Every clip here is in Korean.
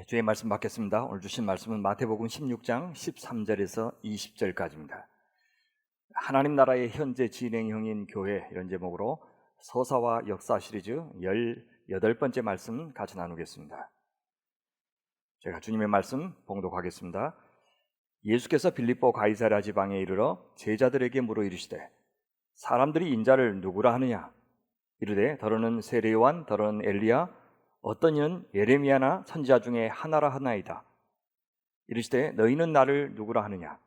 주의 말씀 받겠습니다. 오늘 주신 말씀은 마태복음 16장 13절에서 20절까지입니다. 하나님 나라의 현재 진행형인 교회, 이런 제목으로 서사와 역사 시리즈 18번째 말씀 같이 나누겠습니다. 제가 주님의 말씀 봉독하겠습니다. 예수께서 빌립보 가이사랴 지방에 이르러 제자들에게 물어 이르시되 사람들이 인자를 누구라 하느냐? 이르되 더러는 세례 요한, 더러는 엘리야, 어떤 이는 예레미야나 선지자 중에 하나라 하나이다. 이르시되 너희는 나를 누구라 하느냐?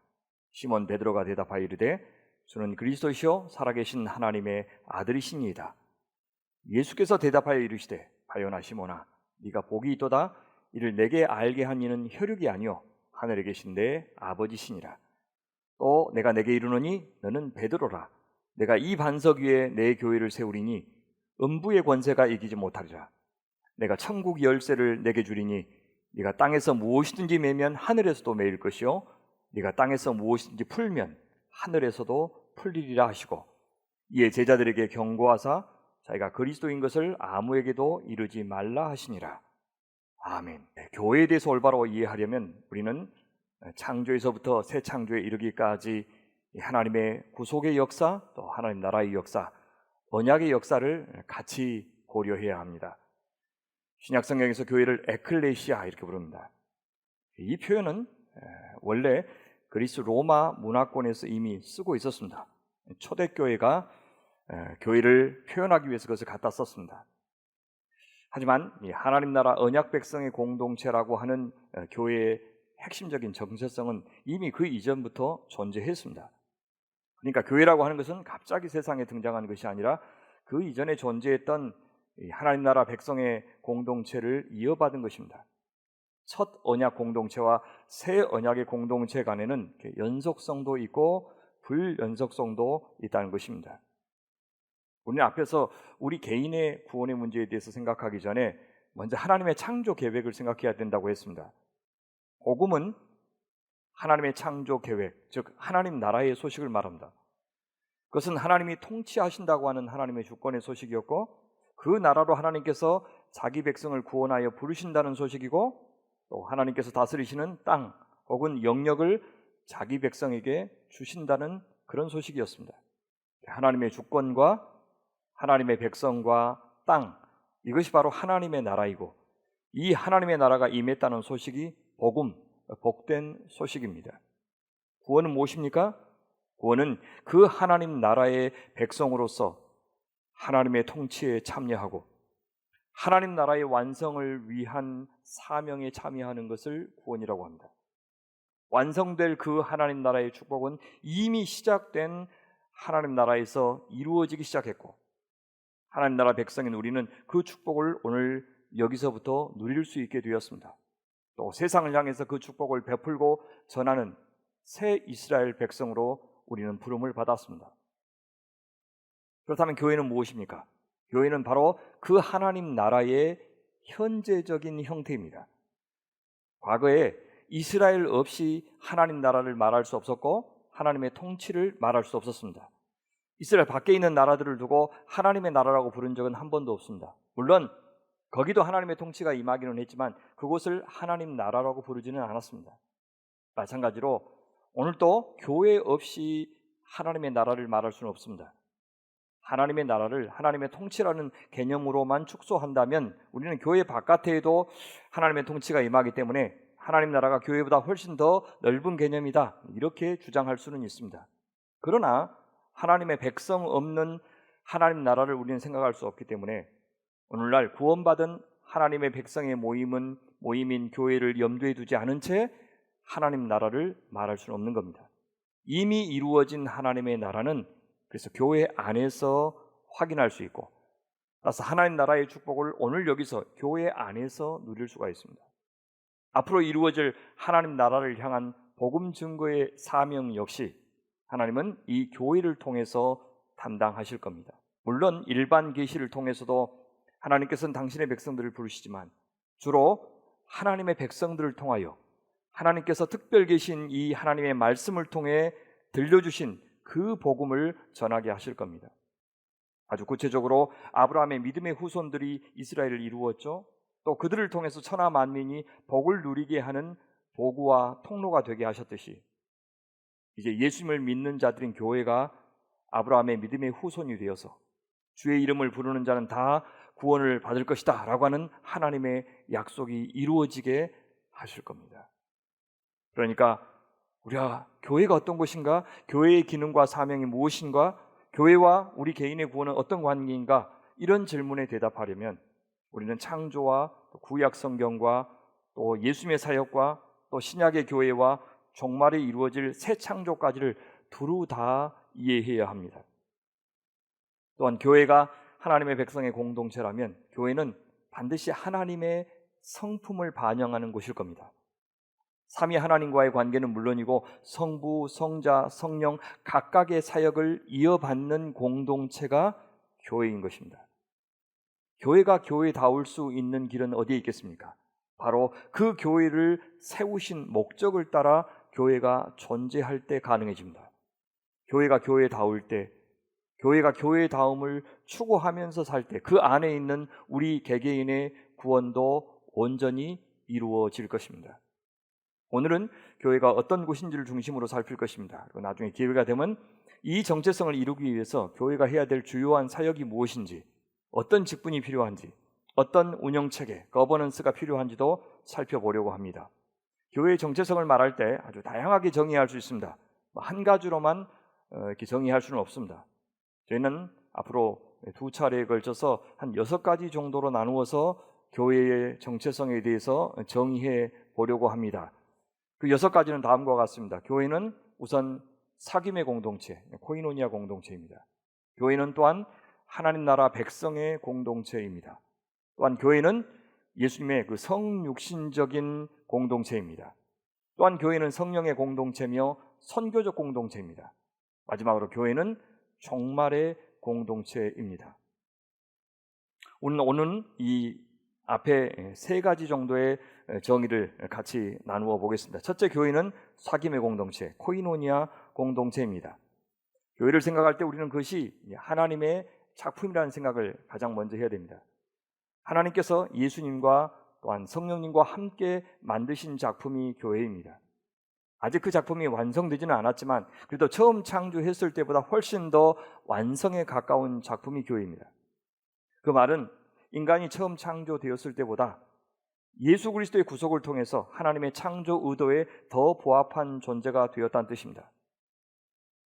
시몬 베드로가 대답하여 이르되 주는 그리스도시요 살아계신 하나님의 아들이시니이다. 예수께서 대답하여 이르시되 바요나 시몬아, 네가 복이 있도다. 이를 내게 알게 한 이는 혈육이 아니요 하늘에 계신 내 아버지시니라. 또 내가 내게 이르노니 너는 베드로라. 내가 이 반석 위에 내 교회를 세우리니 음부의 권세가 이기지 못하리라. 내가 천국 열쇠를 내게 주리니 네가 땅에서 무엇이든지 매면 하늘에서도 매일 것이요 네가 땅에서 무엇이든지 풀면 하늘에서도 풀리리라 하시고, 이에 제자들에게 경고하사 자기가 그리스도인 것을 아무에게도 이르지 말라 하시니라. 아멘. 교회에 대해서 올바로 이해하려면 우리는 창조에서부터 새 창조에 이르기까지 하나님의 구속의 역사, 또 하나님 나라의 역사, 언약의 역사를 같이 고려해야 합니다. 신약성경에서 교회를 에클레시아 이렇게 부릅니다. 이 표현은 원래 그리스 로마 문화권에서 이미 쓰고 있었습니다. 초대교회가 교회를 표현하기 위해서 그것을 갖다 썼습니다. 하지만 하나님 나라 언약 백성의 공동체라고 하는 교회의 핵심적인 정체성은 이미 그 이전부터 존재했습니다. 그러니까 교회라고 하는 것은 갑자기 세상에 등장한 것이 아니라 그 이전에 존재했던 하나님 나라 백성의 공동체를 이어받은 것입니다. 첫 언약 공동체와 새 언약의 공동체 간에는 연속성도 있고 불연속성도 있다는 것입니다. 우리는 앞에서 우리 개인의 구원의 문제에 대해서 생각하기 전에 먼저 하나님의 창조 계획을 생각해야 된다고 했습니다. 복음은 하나님의 창조 계획, 즉 하나님 나라의 소식을 말합니다. 그것은 하나님이 통치하신다고 하는 하나님의 주권의 소식이었고, 그 나라로 하나님께서 자기 백성을 구원하여 부르신다는 소식이고, 또 하나님께서 다스리시는 땅 혹은 영역을 자기 백성에게 주신다는 그런 소식이었습니다. 하나님의 주권과 하나님의 백성과 땅, 이것이 바로 하나님의 나라이고, 이 하나님의 나라가 임했다는 소식이 복음, 복된 소식입니다. 구원은 무엇입니까? 구원은 그 하나님 나라의 백성으로서 하나님의 통치에 참여하고 하나님 나라의 완성을 위한 사명에 참여하는 것을 구원이라고 합니다. 완성될 그 하나님 나라의 축복은 이미 시작된 하나님 나라에서 이루어지기 시작했고, 하나님 나라 백성인 우리는 그 축복을 오늘 여기서부터 누릴 수 있게 되었습니다. 또 세상을 향해서 그 축복을 베풀고 전하는 새 이스라엘 백성으로 우리는 부름을 받았습니다. 그렇다면 교회는 무엇입니까? 교회는 바로 그 하나님 나라의 현재적인 형태입니다. 과거에 이스라엘 없이 하나님 나라를 말할 수 없었고 하나님의 통치를 말할 수 없었습니다. 이스라엘 밖에 있는 나라들을 두고 하나님의 나라라고 부른 적은 한 번도 없습니다. 물론 거기도 하나님의 통치가 임하기는 했지만 그곳을 하나님 나라라고 부르지는 않았습니다. 마찬가지로 오늘도 교회 없이 하나님의 나라를 말할 수는 없습니다. 하나님의 나라를 하나님의 통치라는 개념으로만 축소한다면 우리는 교회 바깥에도 하나님의 통치가 임하기 때문에 하나님 나라가 교회보다 훨씬 더 넓은 개념이다, 이렇게 주장할 수는 있습니다. 그러나 하나님의 백성 없는 하나님 나라를 우리는 생각할 수 없기 때문에 오늘날 구원받은 하나님의 백성의 모임인 교회를 염두에 두지 않은 채 하나님 나라를 말할 수는 없는 겁니다. 이미 이루어진 하나님의 나라는 그래서 교회 안에서 확인할 수 있고, 따라서 하나님 나라의 축복을 오늘 여기서 교회 안에서 누릴 수가 있습니다. 앞으로 이루어질 하나님 나라를 향한 복음 증거의 사명 역시 하나님은 이 교회를 통해서 담당하실 겁니다. 물론 일반 계시를 통해서도 하나님께서는 당신의 백성들을 부르시지만 주로 하나님의 백성들을 통하여 하나님께서 특별 계신 이 하나님의 말씀을 통해 들려주신 그 복음을 전하게 하실 겁니다. 아주 구체적으로 아브라함의 믿음의 후손들이 이스라엘을 이루었죠. 또 그들을 통해서 천하 만민이 복을 누리게 하는 도구와 통로가 되게 하셨듯이 이제 예수님을 믿는 자들인 교회가 아브라함의 믿음의 후손이 되어서 주의 이름을 부르는 자는 다 구원을 받을 것이다 라고 하는 하나님의 약속이 이루어지게 하실 겁니다. 그러니까 우리가 교회가 어떤 곳인가, 교회의 기능과 사명이 무엇인가, 교회와 우리 개인의 구원은 어떤 관계인가, 이런 질문에 대답하려면 우리는 창조와 구약 성경과 또 예수님의 사역과 또 신약의 교회와 종말에 이루어질 새 창조까지를 두루 다 이해해야 합니다. 또한 교회가 하나님의 백성의 공동체라면 교회는 반드시 하나님의 성품을 반영하는 곳일 겁니다. 삼위 하나님과의 관계는 물론이고 성부, 성자, 성령 각각의 사역을 이어받는 공동체가 교회인 것입니다. 교회가 교회다울 수 있는 길은 어디에 있겠습니까? 바로 그 교회를 세우신 목적을 따라 교회가 존재할 때 가능해집니다. 교회가 교회다울 때, 교회가 교회다움을 추구하면서 살 때 그 안에 있는 우리 개개인의 구원도 온전히 이루어질 것입니다. 오늘은 교회가 어떤 곳인지를 중심으로 살필 것입니다. 그리고 나중에 기회가 되면 이 정체성을 이루기 위해서 교회가 해야 될 주요한 사역이 무엇인지, 어떤 직분이 필요한지, 어떤 운영체계, 거버넌스가 필요한지도 살펴보려고 합니다. 교회의 정체성을 말할 때 아주 다양하게 정의할 수 있습니다. 한 가지로만 이렇게 정의할 수는 없습니다. 저희는 앞으로 두 차례에 걸쳐서 한 6가지 정도로 나누어서 교회의 정체성에 대해서 정의해 보려고 합니다. 그 6가지는 다음과 같습니다. 교회는 우선 사귐의 공동체, 코이노니아 공동체입니다. 교회는 또한 하나님 나라 백성의 공동체입니다. 또한 교회는 예수님의 그 성육신적인 공동체입니다. 또한 교회는 성령의 공동체며 선교적 공동체입니다. 마지막으로 교회는 종말의 공동체입니다. 오늘은 이 앞에 3가지 정도의 정의를 같이 나누어 보겠습니다. 첫째, 교회는 사귐의 공동체, 코이노니아 공동체입니다. 교회를 생각할 때 우리는 그것이 하나님의 작품이라는 생각을 가장 먼저 해야 됩니다. 하나님께서 예수님과 또한 성령님과 함께 만드신 작품이 교회입니다. 아직 그 작품이 완성되지는 않았지만 그래도 처음 창조했을 때보다 훨씬 더 완성에 가까운 작품이 교회입니다. 그 말은 인간이 처음 창조되었을 때보다 예수 그리스도의 구속을 통해서 하나님의 창조 의도에 더 부합한 존재가 되었다는 뜻입니다.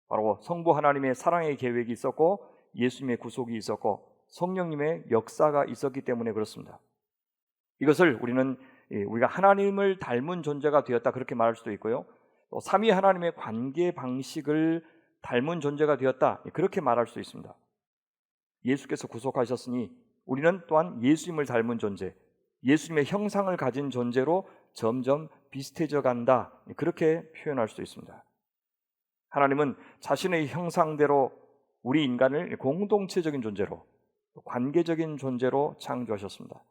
바로 성부 하나님의 사랑의 계획이 있었고 예수님의 구속이 있었고 성령님의 역사가 있었기 때문에 그렇습니다. 이것을 우리가 하나님을 닮은 존재가 되었다 그렇게 말할 수도 있고요. 또 삼위 하나님의 관계 방식을 닮은 존재가 되었다 그렇게 말할 수도 있습니다. 예수께서 구속하셨으니 우리는 또한 예수님을 닮은 존재, 예수님의 형상을 가진 존재로 점점 비슷해져 간다 그렇게 표현할 수도 있습니다. 하나님은 자신의 형상대로 우리 인간을 공동체적인 존재로, 관계적인 존재로 창조하셨습니다.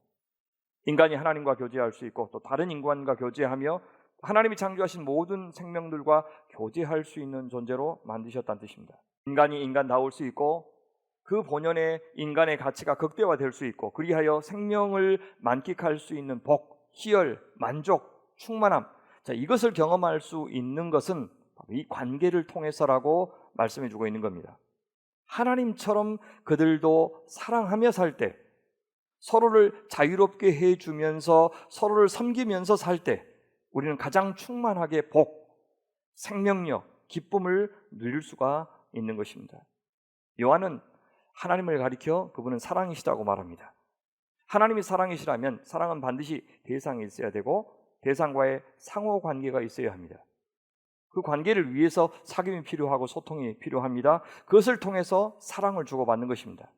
인간이 하나님과 교제할 수 있고 또 다른 인간과 교제하며 하나님이 창조하신 모든 생명들과 교제할 수 있는 존재로 만드셨다는 뜻입니다. 인간이 인간다울 수 있고 그 본연의 인간의 가치가 극대화될 수 있고 그리하여 생명을 만끽할 수 있는 복, 희열, 만족, 충만함, 이것을 경험할 수 있는 것은 이 관계를 통해서라고 말씀해 주고 있는 겁니다. 하나님처럼 그들도 사랑하며 살 때, 서로를 자유롭게 해주면서 서로를 섬기면서 살 때 우리는 가장 충만하게 복, 생명력, 기쁨을 누릴 수가 있는 것입니다. 요한은 하나님을 가리켜 그분은 사랑이시다고 말합니다. 하나님이 사랑이시라면 사랑은 반드시 대상이 있어야 되고 대상과의 상호 관계가 있어야 합니다. 그 관계를 위해서 사귐이 필요하고 소통이 필요합니다. 그것을 통해서 사랑을 주고받는 것입니다.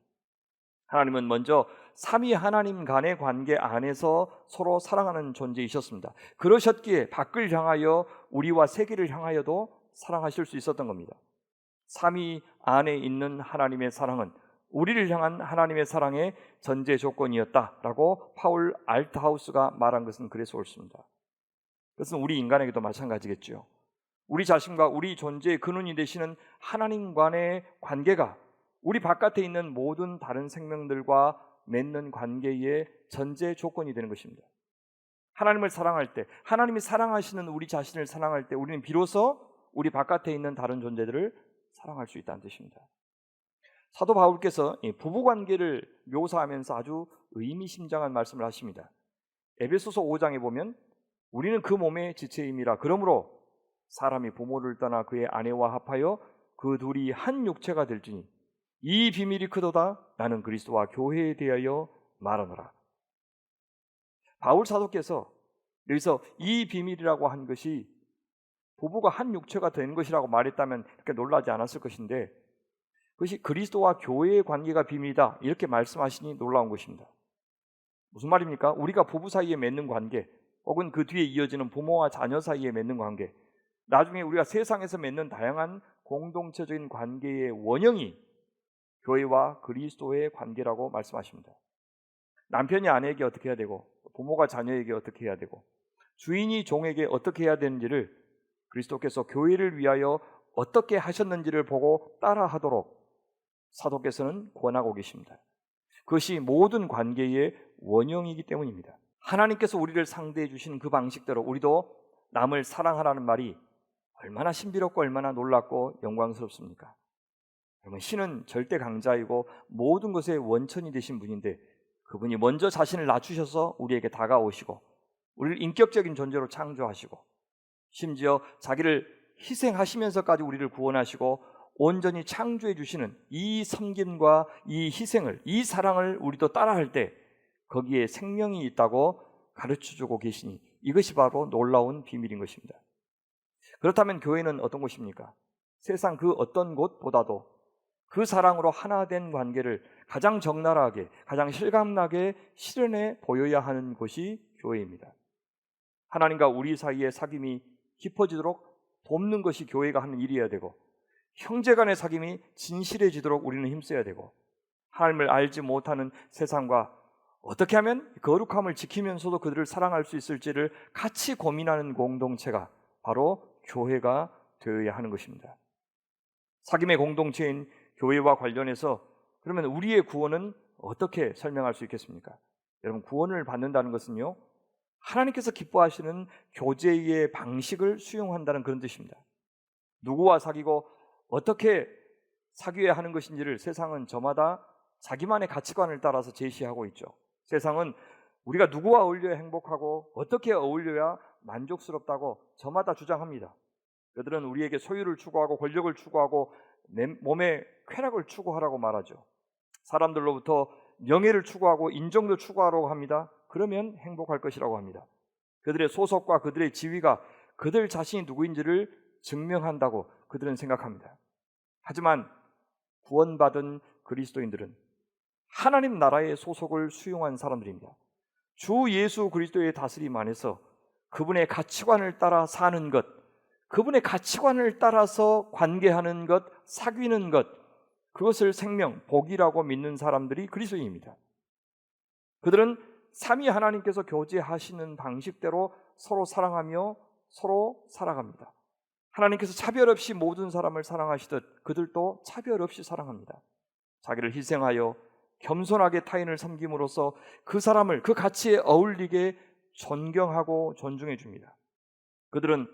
하나님은 먼저 삼위 하나님 간의 관계 안에서 서로 사랑하는 존재이셨습니다. 그러셨기에 밖을 향하여 우리와 세계를 향하여도 사랑하실 수 있었던 겁니다. 삼위 안에 있는 하나님의 사랑은 우리를 향한 하나님의 사랑의 전제 조건이었다라고 파울 알트하우스가 말한 것은 그래서 옳습니다. 그것은 우리 인간에게도 마찬가지겠죠. 우리 자신과 우리 존재의 근원이 되시는 하나님 간의 관계가 우리 바깥에 있는 모든 다른 생명들과 맺는 관계의 전제 조건이 되는 것입니다. 하나님을 사랑할 때, 하나님이 사랑하시는 우리 자신을 사랑할 때 우리는 비로소 우리 바깥에 있는 다른 존재들을 사랑할 수 있다는 뜻입니다. 사도 바울께서 부부관계를 묘사하면서 아주 의미심장한 말씀을 하십니다. 에베소서 5장에 보면 우리는 그 몸의 지체임이라 그러므로 사람이 부모를 떠나 그의 아내와 합하여 그 둘이 한 육체가 될지니 이 비밀이 크도다. 나는 그리스도와 교회에 대하여 말하노라. 바울 사도께서 여기서 이 비밀이라고 한 것이 부부가 한 육체가 되는 것이라고 말했다면 이렇게 놀라지 않았을 것인데 그것이 그리스도와 교회의 관계가 비밀이다 이렇게 말씀하시니 놀라운 것입니다. 무슨 말입니까? 우리가 부부 사이에 맺는 관계 혹은 그 뒤에 이어지는 부모와 자녀 사이에 맺는 관계, 나중에 우리가 세상에서 맺는 다양한 공동체적인 관계의 원형이 교회와 그리스도의 관계라고 말씀하십니다. 남편이 아내에게 어떻게 해야 되고 부모가 자녀에게 어떻게 해야 되고 주인이 종에게 어떻게 해야 되는지를 그리스도께서 교회를 위하여 어떻게 하셨는지를 보고 따라하도록 사도께서는 권하고 계십니다. 그것이 모든 관계의 원형이기 때문입니다. 하나님께서 우리를 상대해 주시는 그 방식대로 우리도 남을 사랑하라는 말이 얼마나 신비롭고 얼마나 놀랍고 영광스럽습니까? 여러분, 신은 절대 강자이고 모든 것의 원천이 되신 분인데 그분이 먼저 자신을 낮추셔서 우리에게 다가오시고 우리를 인격적인 존재로 창조하시고 심지어 자기를 희생하시면서까지 우리를 구원하시고 온전히 창조해 주시는 이 섬김과 이 희생을, 이 사랑을 우리도 따라할 때 거기에 생명이 있다고 가르쳐주고 계시니 이것이 바로 놀라운 비밀인 것입니다. 그렇다면 교회는 어떤 곳입니까? 세상 그 어떤 곳보다도 그 사랑으로 하나 된 관계를 가장 적나라하게, 가장 실감나게 실현해 보여야 하는 곳이 교회입니다. 하나님과 우리 사이의 사귐이 깊어지도록 돕는 것이 교회가 하는 일이어야 되고, 형제 간의 사귐이 진실해지도록 우리는 힘써야 되고, 하나님을 알지 못하는 세상과 어떻게 하면 거룩함을 지키면서도 그들을 사랑할 수 있을지를 같이 고민하는 공동체가 바로 교회가 되어야 하는 것입니다. 사귐의 공동체인 교회와 관련해서 그러면 우리의 구원은 어떻게 설명할 수 있겠습니까? 여러분, 구원을 받는다는 것은요, 하나님께서 기뻐하시는 교제의 방식을 수용한다는 그런 뜻입니다. 누구와 사귀고 어떻게 사귀어야 하는 것인지를 세상은 저마다 자기만의 가치관을 따라서 제시하고 있죠. 세상은 우리가 누구와 어울려야 행복하고 어떻게 어울려야 만족스럽다고 저마다 주장합니다. 그들은 우리에게 소유를 추구하고 권력을 추구하고 내 몸의 쾌락을 추구하라고 말하죠. 사람들로부터 명예를 추구하고 인정도 추구하라고 합니다. 그러면 행복할 것이라고 합니다. 그들의 소속과 그들의 지위가 그들 자신이 누구인지를 증명한다고 그들은 생각합니다. 하지만 구원받은 그리스도인들은 하나님 나라의 소속을 수용한 사람들입니다. 주 예수 그리스도의 다스림 안에서 그분의 가치관을 따라 사는 것, 그분의 가치관을 따라서 관계하는 것, 사귀는 것, 그것을 생명, 복이라고 믿는 사람들이 그리스도인입니다. 그들은 삼위 하나님께서 교제하시는 방식대로 서로 사랑하며 서로 살아갑니다. 하나님께서 차별 없이 모든 사람을 사랑하시듯 그들도 차별 없이 사랑합니다. 자기를 희생하여 겸손하게 타인을 섬김으로써 그 사람을 그 가치에 어울리게 존경하고 존중해 줍니다. 그들은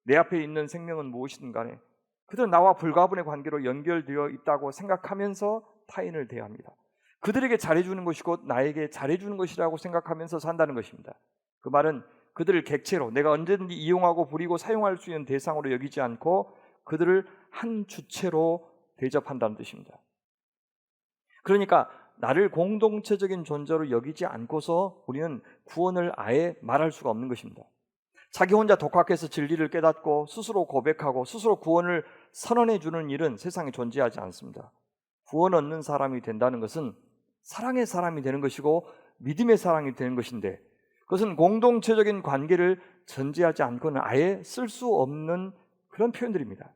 내 앞에 있는 생명은 무엇이든 간에 그들은 나와 불가분의 관계로 연결되어 있다고 생각하면서 타인을 대합니다. 그들에게 잘해주는 것이 곧 나에게 잘해주는 것이라고 생각하면서 산다는 것입니다. 그 말은 그들을 객체로 내가 언제든지 이용하고 부리고 사용할 수 있는 대상으로 여기지 않고 그들을 한 주체로 대접한다는 뜻입니다. 그러니까 나를 공동체적인 존재로 여기지 않고서 우리는 구원을 아예 말할 수가 없는 것입니다. 자기 혼자 독학해서 진리를 깨닫고 스스로 고백하고 스스로 구원을 선언해 주는 일은 세상에 존재하지 않습니다. 구원 얻는 사람이 된다는 것은 사랑의 사람이 되는 것이고 믿음의 사람이 되는 것인데 그것은 공동체적인 관계를 전제하지 않고는 아예 쓸 수 없는 그런 표현들입니다.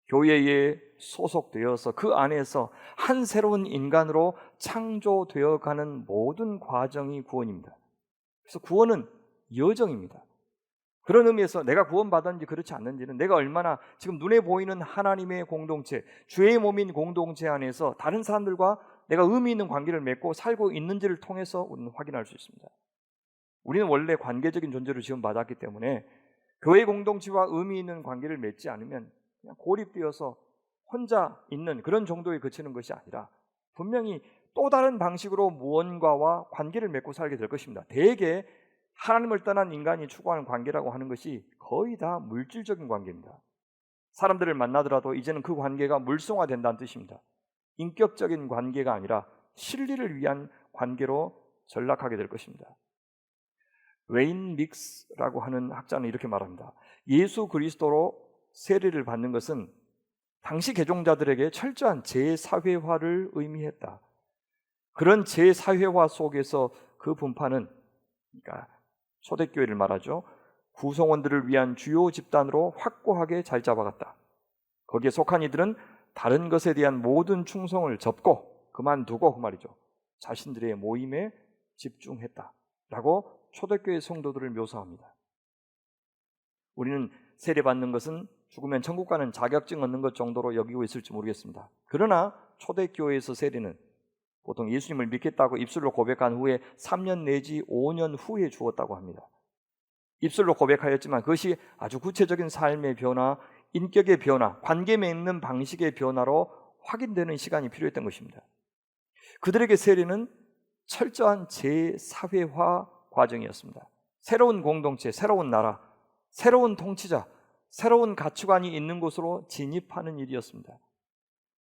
교회에 소속되어서 그 안에서 한 새로운 인간으로 창조되어 가는 모든 과정이 구원입니다. 그래서 구원은 여정입니다. 그런 의미에서 내가 구원받았는지 그렇지 않는지는 내가 얼마나 지금 눈에 보이는 하나님의 공동체, 주의 몸인 공동체 안에서 다른 사람들과 내가 의미 있는 관계를 맺고 살고 있는지를 통해서 우리는 확인할 수 있습니다. 우리는 원래 관계적인 존재로 지원받았기 때문에 교회 공동체와 의미 있는 관계를 맺지 않으면 그냥 고립되어서 혼자 있는 그런 정도에 그치는 것이 아니라 분명히 또 다른 방식으로 무언가와 관계를 맺고 살게 될 것입니다. 대개 하나님을 떠난 인간이 추구하는 관계라고 하는 것이 거의 다 물질적인 관계입니다. 사람들을 만나더라도 이제는 그 관계가 물성화된다는 뜻입니다. 인격적인 관계가 아니라 실리를 위한 관계로 전락하게 될 것입니다. 웨인 믹스라고 하는 학자는 이렇게 말합니다. 예수 그리스도로 세례를 받는 것은 당시 개종자들에게 철저한 재사회화를 의미했다. 그런 재사회화 속에서 그 분파는, 그러니까 초대교회를 말하죠, 구성원들을 위한 주요 집단으로 확고하게 잘 잡아갔다. 거기에 속한 이들은 다른 것에 대한 모든 충성을 접고 그만두고 그 말이죠, 자신들의 모임에 집중했다라고 초대교회 성도들을 묘사합니다. 우리는 세례받는 것은 죽으면 천국 가는 자격증 얻는 것 정도로 여기고 있을지 모르겠습니다. 그러나 초대교회에서 세례는 보통 예수님을 믿겠다고 입술로 고백한 후에 3년 내지 5년 후에 주었다고 합니다. 입술로 고백하였지만 그것이 아주 구체적인 삶의 변화, 인격의 변화, 관계 맺는 방식의 변화로 확인되는 시간이 필요했던 것입니다. 그들에게 세례는 철저한 재사회화 과정이었습니다. 새로운 공동체, 새로운 나라, 새로운 통치자, 새로운 가치관이 있는 곳으로 진입하는 일이었습니다.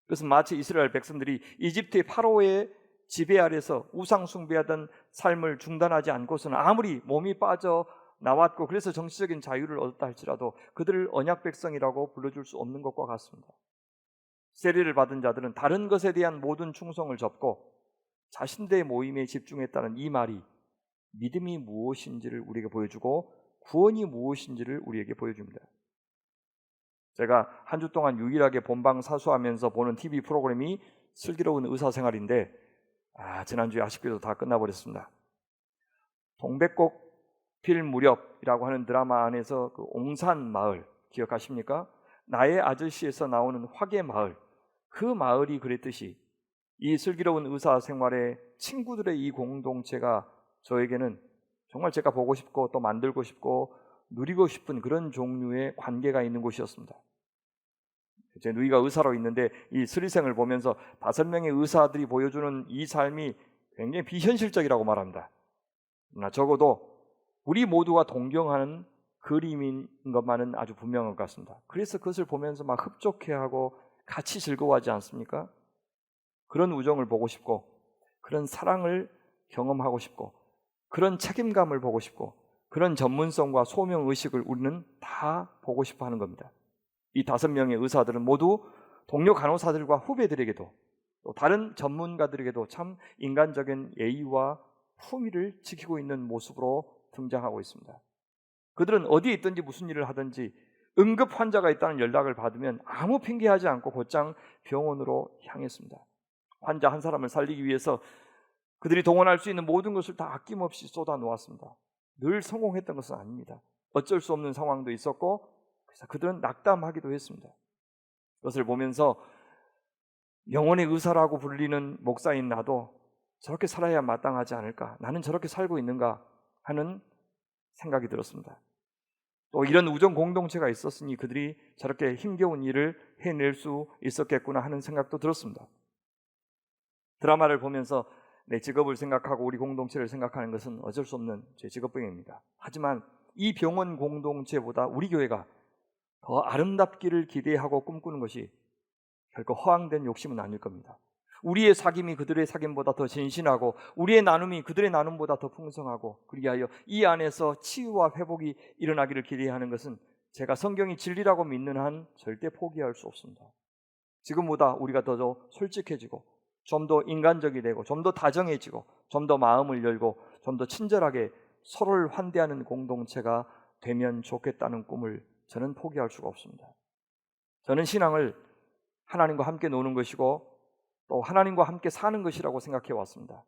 그것은 마치 이스라엘 백성들이 이집트의 파로의 지배 아래서 우상 숭배하던 삶을 중단하지 않고서는 아무리 몸이 빠져 나왔고 그래서 정치적인 자유를 얻었다 할지라도 그들을 언약 백성이라고 불러줄 수 없는 것과 같습니다. 세례를 받은 자들은 다른 것에 대한 모든 충성을 접고 자신들의 모임에 집중했다는 이 말이 믿음이 무엇인지를 우리에게 보여주고 구원이 무엇인지를 우리에게 보여줍니다. 제가 한 주 동안 유일하게 본방 사수하면서 보는 TV 프로그램이 슬기로운 의사생활인데 지난주에 아쉽게도 다 끝나버렸습니다. 동백꽃 필 무렵이라고 하는 드라마 안에서 그 옹산 마을 기억하십니까? 나의 아저씨에서 나오는 화계 마을, 그 마을이 그랬듯이 이 슬기로운 의사생활의 친구들의 이 공동체가 저에게는 정말 제가 보고 싶고 또 만들고 싶고 누리고 싶은 그런 종류의 관계가 있는 곳이었습니다. 제 누이가 의사로 있는데 이 스리생을 보면서 5명의 의사들이 보여주는 이 삶이 굉장히 비현실적이라고 말합니다. 그러나 적어도 우리 모두가 동경하는 그림인 것만은 아주 분명한 것 같습니다. 그래서 그것을 보면서 막 흡족해하고 같이 즐거워하지 않습니까? 그런 우정을 보고 싶고 그런 사랑을 경험하고 싶고 그런 책임감을 보고 싶고 그런 전문성과 소명의식을 우리는 다 보고 싶어 하는 겁니다. 이 5명의 의사들은 모두 동료 간호사들과 후배들에게도 또 다른 전문가들에게도 참 인간적인 예의와 품위를 지키고 있는 모습으로 등장하고 있습니다. 그들은 어디에 있든지 무슨 일을 하든지 응급 환자가 있다는 연락을 받으면 아무 핑계하지 않고 곧장 병원으로 향했습니다. 환자 한 사람을 살리기 위해서 그들이 동원할 수 있는 모든 것을 다 아낌없이 쏟아 놓았습니다. 늘 성공했던 것은 아닙니다. 어쩔 수 없는 상황도 있었고 그래서 그들은 낙담하기도 했습니다. 그것을 보면서 영혼의 의사라고 불리는 목사인 나도 저렇게 살아야 마땅하지 않을까, 나는 저렇게 살고 있는가 하는 생각이 들었습니다. 또 이런 우정 공동체가 있었으니 그들이 저렇게 힘겨운 일을 해낼 수 있었겠구나 하는 생각도 들었습니다. 드라마를 보면서 내 직업을 생각하고 우리 공동체를 생각하는 것은 어쩔 수 없는 제 직업병입니다. 하지만 이 병원 공동체보다 우리 교회가 더 아름답기를 기대하고 꿈꾸는 것이 결코 허황된 욕심은 아닐 겁니다. 우리의 사귐이 그들의 사귐보다 더 진실하고 우리의 나눔이 그들의 나눔보다 더 풍성하고 그리하여 이 안에서 치유와 회복이 일어나기를 기대하는 것은 제가 성경이 진리라고 믿는 한 절대 포기할 수 없습니다. 지금보다 우리가 더 솔직해지고 좀 더 인간적이 되고 좀 더 다정해지고 좀 더 마음을 열고 좀 더 친절하게 서로를 환대하는 공동체가 되면 좋겠다는 꿈을 저는 포기할 수가 없습니다. 저는 신앙을 하나님과 함께 노는 것이고 또 하나님과 함께 사는 것이라고 생각해 왔습니다.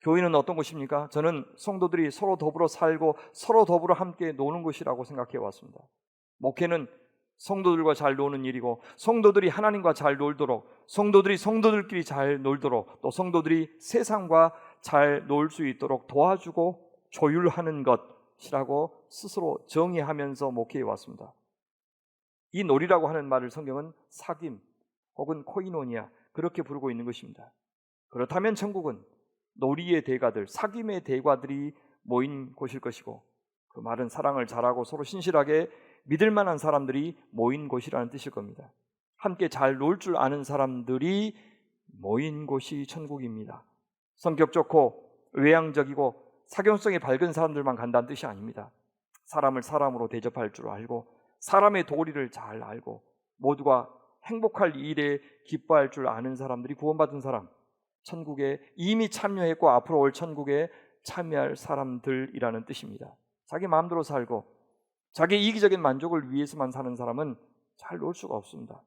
교회는 어떤 곳입니까? 저는 성도들이 서로 더불어 살고 서로 더불어 함께 노는 것이라고 생각해 왔습니다. 목회는 성도들과 잘 노는 일이고, 성도들이 하나님과 잘 놀도록, 성도들이 성도들끼리 잘 놀도록, 또 성도들이 세상과 잘 놀 수 있도록 도와주고 조율하는 것이라고 스스로 정의하면서 목회해 왔습니다. 이 놀이라고 하는 말을 성경은 사귐 혹은 코이노니아, 그렇게 부르고 있는 것입니다. 그렇다면 천국은 놀이의 대가들, 사귐의 대가들이 모인 곳일 것이고, 그 말은 사랑을 잘하고 서로 신실하게 믿을 만한 사람들이 모인 곳이라는 뜻일 겁니다. 함께 잘 놀 줄 아는 사람들이 모인 곳이 천국입니다. 성격 좋고 외향적이고 사교성이 밝은 사람들만 간다는 뜻이 아닙니다. 사람을 사람으로 대접할 줄 알고, 사람의 도리를 잘 알고, 모두가 행복할 일에 기뻐할 줄 아는 사람들이 구원받은 사람, 천국에 이미 참여했고 앞으로 올 천국에 참여할 사람들이라는 뜻입니다. 자기 마음대로 살고 자기 이기적인 만족을 위해서만 사는 사람은 잘 놀 수가 없습니다.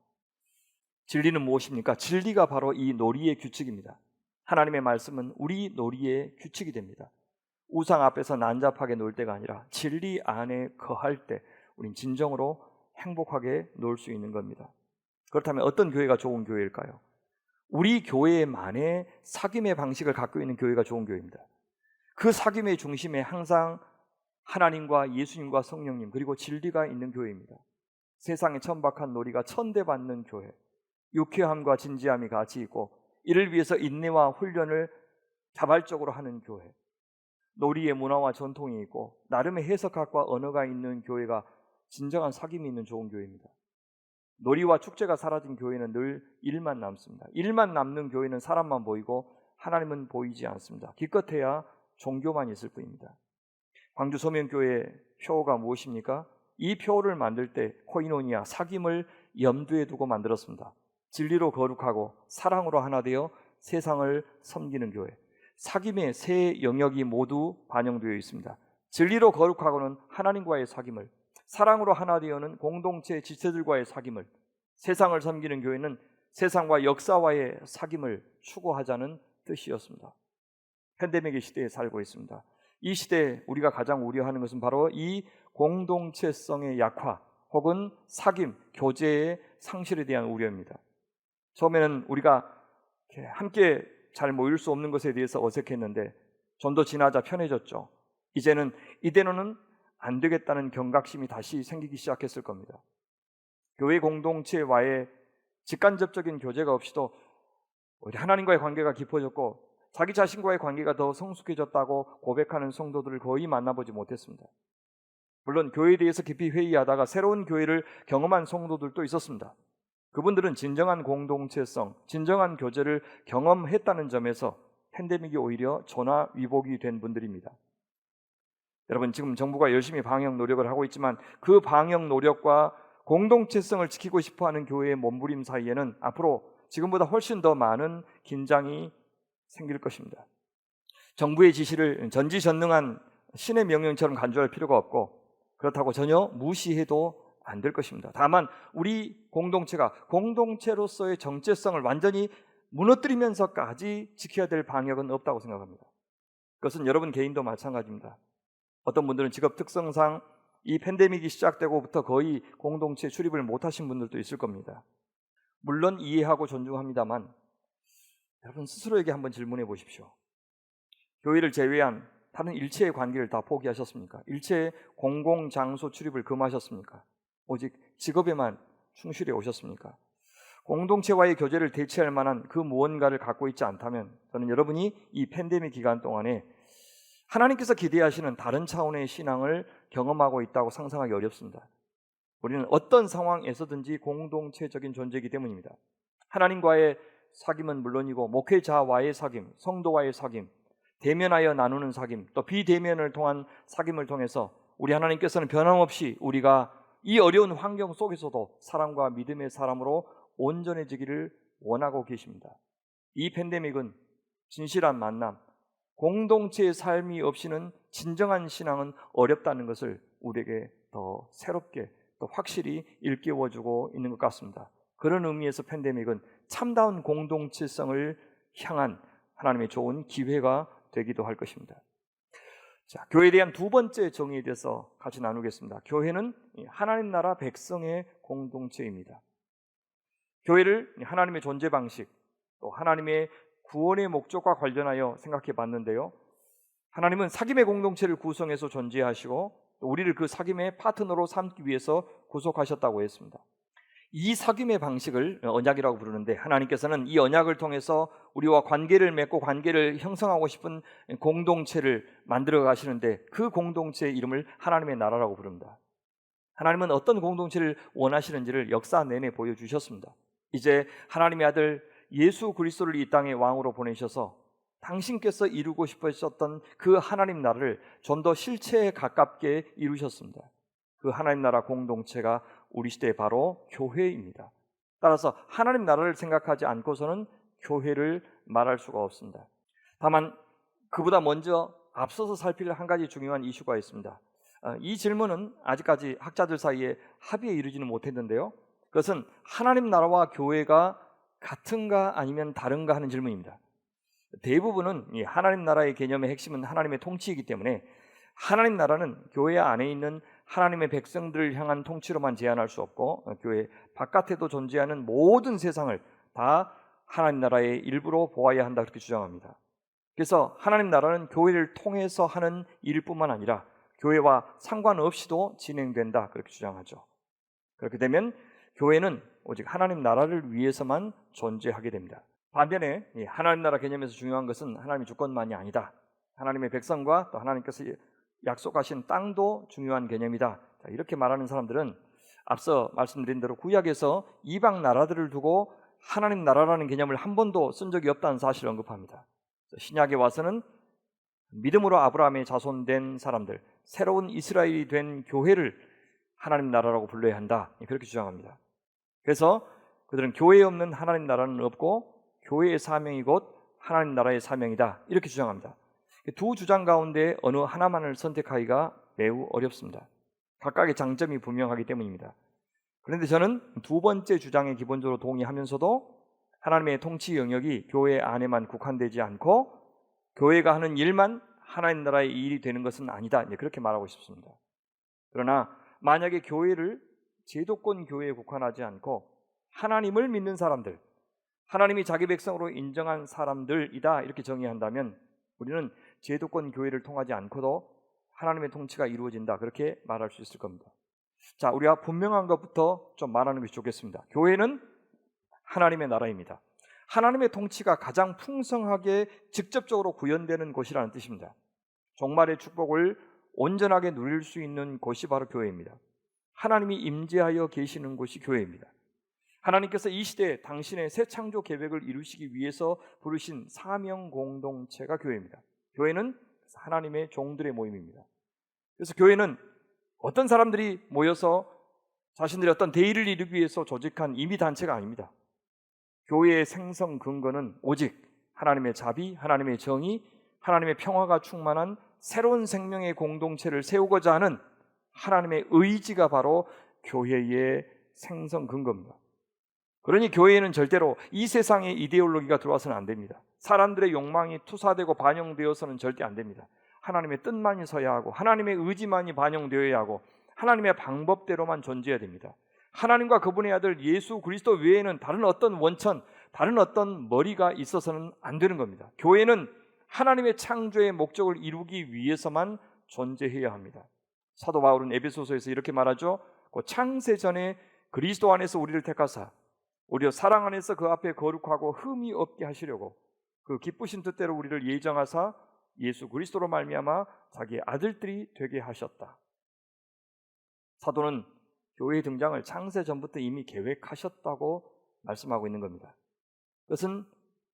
진리는 무엇입니까? 진리가 바로 이 놀이의 규칙입니다. 하나님의 말씀은 우리 놀이의 규칙이 됩니다. 우상 앞에서 난잡하게 놀 때가 아니라 진리 안에 거할 때 우린 진정으로 행복하게 놀 수 있는 겁니다. 그렇다면 어떤 교회가 좋은 교회일까요? 우리 교회만의 사귐의 방식을 갖고 있는 교회가 좋은 교회입니다. 그 사귐의 중심에 항상 하나님과 예수님과 성령님 그리고 진리가 있는 교회입니다. 세상의 천박한 놀이가 천대받는 교회, 유쾌함과 진지함이 같이 있고 이를 위해서 인내와 훈련을 자발적으로 하는 교회, 놀이의 문화와 전통이 있고 나름의 해석학과 언어가 있는 교회가 진정한 사귐이 있는 좋은 교회입니다. 놀이와 축제가 사라진 교회는 늘 일만 남습니다. 일만 남는 교회는 사람만 보이고 하나님은 보이지 않습니다. 기껏해야 종교만 있을 뿐입니다. 광주 소명교회의 표가 무엇입니까? 이 표를 만들 때 코이노니아, 사귐을 염두에 두고 만들었습니다. 진리로 거룩하고 사랑으로 하나 되어 세상을 섬기는 교회, 사귐의 세 영역이 모두 반영되어 있습니다. 진리로 거룩하고는 하나님과의 사귐을, 사랑으로 하나 되어는 공동체 지체들과의 사귐을, 세상을 섬기는 교회는 세상과 역사와의 사귐을 추구하자는 뜻이었습니다. 팬데믹의 시대에 살고 있습니다. 이 시대에 우리가 가장 우려하는 것은 바로 이 공동체성의 약화 혹은 사귐, 교제의 상실에 대한 우려입니다. 처음에는 우리가 함께 잘 모일 수 없는 것에 대해서 어색했는데 좀 더 지나자 편해졌죠. 이제는 이대로는 안 되겠다는 경각심이 다시 생기기 시작했을 겁니다. 교회 공동체와의 직간접적인 교제가 없이도 우리 하나님과의 관계가 깊어졌고 자기 자신과의 관계가 더 성숙해졌다고 고백하는 성도들을 거의 만나보지 못했습니다. 물론 교회에 대해서 깊이 회의하다가 새로운 교회를 경험한 성도들도 있었습니다. 그분들은 진정한 공동체성, 진정한 교제를 경험했다는 점에서 팬데믹이 오히려 전화위복이 된 분들입니다. 여러분, 지금 정부가 열심히 방역 노력을 하고 있지만 그 방역 노력과 공동체성을 지키고 싶어하는 교회의 몸부림 사이에는 앞으로 지금보다 훨씬 더 많은 긴장이 생길 것입니다. 정부의 지시를 전지전능한 신의 명령처럼 간주할 필요가 없고 그렇다고 전혀 무시해도 안 될 것입니다. 다만 우리 공동체가 공동체로서의 정체성을 완전히 무너뜨리면서까지 지켜야 될 방역은 없다고 생각합니다. 그것은 여러분 개인도 마찬가지입니다. 어떤 분들은 직업 특성상 이 팬데믹이 시작되고부터 거의 공동체 출입을 못하신 분들도 있을 겁니다. 물론 이해하고 존중합니다만 여러분 스스로에게 한번 질문해 보십시오. 교회를 제외한 다른 일체의 관계를 다 포기하셨습니까? 일체의 공공장소 출입을 금하셨습니까? 오직 직업에만 충실해 오셨습니까? 공동체와의 교제를 대체할 만한 그 무언가를 갖고 있지 않다면 저는 여러분이 이 팬데믹 기간 동안에 하나님께서 기대하시는 다른 차원의 신앙을 경험하고 있다고 상상하기 어렵습니다. 우리는 어떤 상황에서든지 공동체적인 존재이기 때문입니다. 하나님과의 사귐은 물론이고 목회자와의 사귐, 성도와의 사귐, 대면하여 나누는 사귐, 또 비대면을 통한 사귐을 통해서 우리 하나님께서는 변함없이 우리가 이 어려운 환경 속에서도 사랑과 믿음의 사람으로 온전해지기를 원하고 계십니다. 이 팬데믹은 진실한 만남, 공동체의 삶이 없이는 진정한 신앙은 어렵다는 것을 우리에게 더 새롭게 또 확실히 일깨워주고 있는 것 같습니다. 그런 의미에서 팬데믹은 참다운 공동체성을 향한 하나님의 좋은 기회가 되기도 할 것입니다. 자, 교회에 대한 두 번째 정의에 대해서 같이 나누겠습니다. 교회는 하나님 나라 백성의 공동체입니다. 교회를 하나님의 존재 방식, 또 하나님의 구원의 목적과 관련하여 생각해 봤는데요. 하나님은 사귐의 공동체를 구성해서 존재하시고 또 우리를 그 사귐의 파트너로 삼기 위해서 구속하셨다고 했습니다. 이 사귐의 방식을 언약이라고 부르는데, 하나님께서는 이 언약을 통해서 우리와 관계를 맺고 관계를 형성하고 싶은 공동체를 만들어 가시는데, 그 공동체의 이름을 하나님의 나라라고 부릅니다. 하나님은 어떤 공동체를 원하시는지를 역사 내내 보여주셨습니다. 이제 하나님의 아들 예수 그리스도를 이 땅에 왕으로 보내셔서 당신께서 이루고 싶으셨던 그 하나님 나라를 좀 더 실체에 가깝게 이루셨습니다. 그 하나님 나라 공동체가 우리 시대의 바로 교회입니다. 따라서 하나님 나라를 생각하지 않고서는 교회를 말할 수가 없습니다. 다만 그보다 먼저 앞서서 살필 한 가지 중요한 이슈가 있습니다. 이 질문은 아직까지 학자들 사이에 합의에 이르지는 못했는데요. 그것은 하나님 나라와 교회가 같은가 아니면 다른가 하는 질문입니다. 대부분은 이 하나님 나라의 개념의 핵심은 하나님의 통치이기 때문에 하나님 나라는 교회 안에 있는 하나님의 백성들을 향한 통치로만 제한할 수 없고, 교회 바깥에도 존재하는 모든 세상을 다 하나님 나라의 일부로 보아야 한다, 그렇게 주장합니다. 그래서 하나님 나라는 교회를 통해서 하는 일뿐만 아니라 교회와 상관없이도 진행된다, 그렇게 주장하죠. 그렇게 되면 교회는 오직 하나님 나라를 위해서만 존재하게 됩니다. 반면에 하나님 나라 개념에서 중요한 것은 하나님의 주권만이 아니다. 하나님의 백성과 또 하나님께서 약속하신 땅도 중요한 개념이다. 이렇게 말하는 사람들은 앞서 말씀드린 대로 구약에서 이방 나라들을 두고 하나님 나라라는 개념을 한 번도 쓴 적이 없다는 사실을 언급합니다. 신약에 와서는 믿음으로 아브라함의 자손된 사람들, 새로운 이스라엘이 된 교회를 하나님 나라라고 불러야 한다, 그렇게 주장합니다. 그래서 그들은 교회에 없는 하나님 나라는 없고 교회의 사명이 곧 하나님 나라의 사명이다, 이렇게 주장합니다. 두 주장 가운데 어느 하나만을 선택하기가 매우 어렵습니다. 각각의 장점이 분명하기 때문입니다. 그런데 저는 두 번째 주장에 기본적으로 동의하면서도 하나님의 통치 영역이 교회 안에만 국한되지 않고 교회가 하는 일만 하나님 나라의 일이 되는 것은 아니다, 그렇게 말하고 싶습니다. 그러나 만약에 교회를 제도권 교회에 국한하지 않고 하나님을 믿는 사람들, 하나님이 자기 백성으로 인정한 사람들이다, 이렇게 정의한다면 우리는 제도권 교회를 통하지 않고도 하나님의 통치가 이루어진다, 그렇게 말할 수 있을 겁니다. 자, 우리가 분명한 것부터 좀 말하는 것이 좋겠습니다. 교회는 하나님의 나라입니다. 하나님의 통치가 가장 풍성하게 직접적으로 구현되는 곳이라는 뜻입니다. 종말의 축복을 온전하게 누릴 수 있는 곳이 바로 교회입니다. 하나님이 임재하여 계시는 곳이 교회입니다. 하나님께서 이 시대에 당신의 새 창조 계획을 이루시기 위해서 부르신 사명 공동체가 교회입니다. 교회는 하나님의 종들의 모임입니다. 그래서 교회는 어떤 사람들이 모여서 자신들의 어떤 대의를 이루기 위해서 조직한 임의 단체가 아닙니다. 교회의 생성 근거는 오직 하나님의 자비, 하나님의 정의, 하나님의 평화가 충만한 새로운 생명의 공동체를 세우고자 하는 하나님의 의지가 바로 교회의 생성 근거입니다. 그러니 교회에는 절대로 이 세상의 이데올로기가 들어와서는 안 됩니다. 사람들의 욕망이 투사되고 반영되어서는 절대 안 됩니다. 하나님의 뜻만이 서야 하고 하나님의 의지만이 반영되어야 하고 하나님의 방법대로만 존재해야 됩니다. 하나님과 그분의 아들 예수 그리스도 외에는 다른 어떤 원천, 다른 어떤 머리가 있어서는 안 되는 겁니다. 교회는 하나님의 창조의 목적을 이루기 위해서만 존재해야 합니다. 사도 바울은 에베소서에서 이렇게 말하죠. 창세 전에 그리스도 안에서 우리를 택하사 우리가 사랑 안에서 그 앞에 거룩하고 흠이 없게 하시려고 그 기쁘신 뜻대로 우리를 예정하사 예수 그리스도로 말미암아 자기의 아들들이 되게 하셨다. 사도는 교회의 등장을 창세 전부터 이미 계획하셨다고 말씀하고 있는 겁니다. 그것은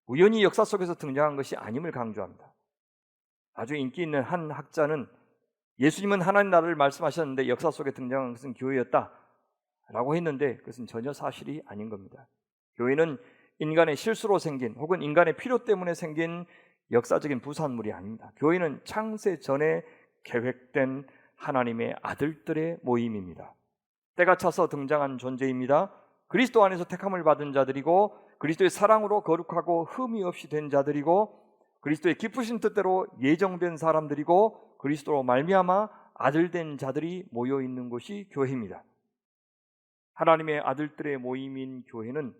우연히 역사 속에서 등장한 것이 아님을 강조합니다. 아주 인기 있는 한 학자는 예수님은 하나님 나라를 말씀하셨는데 역사 속에 등장한 것은 교회였다 라고 했는데 그것은 전혀 사실이 아닌 겁니다. 교회는 인간의 실수로 생긴 혹은 인간의 필요 때문에 생긴 역사적인 부산물이 아닙니다. 교회는 창세 전에 계획된 하나님의 아들들의 모임입니다. 때가 차서 등장한 존재입니다. 그리스도 안에서 택함을 받은 자들이고 그리스도의 사랑으로 거룩하고 흠이 없이 된 자들이고 그리스도의 기쁘신 뜻대로 예정된 사람들이고 그리스도로 말미암아 아들된 자들이 모여 있는 곳이 교회입니다. 하나님의 아들들의 모임인 교회는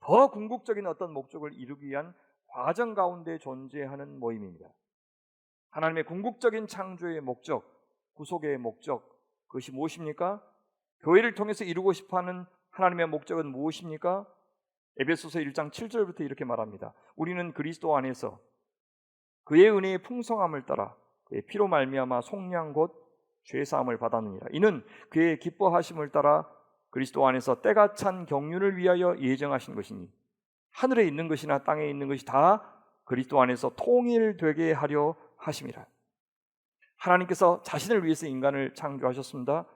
더 궁극적인 어떤 목적을 이루기 위한 과정 가운데 존재하는 모임입니다. 하나님의 궁극적인 창조의 목적, 구속의 목적, 그것이 무엇입니까? 교회를 통해서 이루고 싶어하는 하나님의 목적은 무엇입니까? 에베소서 1장 7절부터 이렇게 말합니다. 우리는 그리스도 안에서 그의 은혜의 풍성함을 따라 그의 피로 말미암아 속량 곧 죄사함을 받았느니라. 이는 그의 기뻐하심을 따라 그리스도 안에서 때가 찬 경륜을 위하여 예정하신 것이니 하늘에 있는 것이나 땅에 있는 것이 다 그리스도 안에서 통일되게 하려 하심이라. 하나님께서 자신을 위해서 인간을 창조하셨습니다.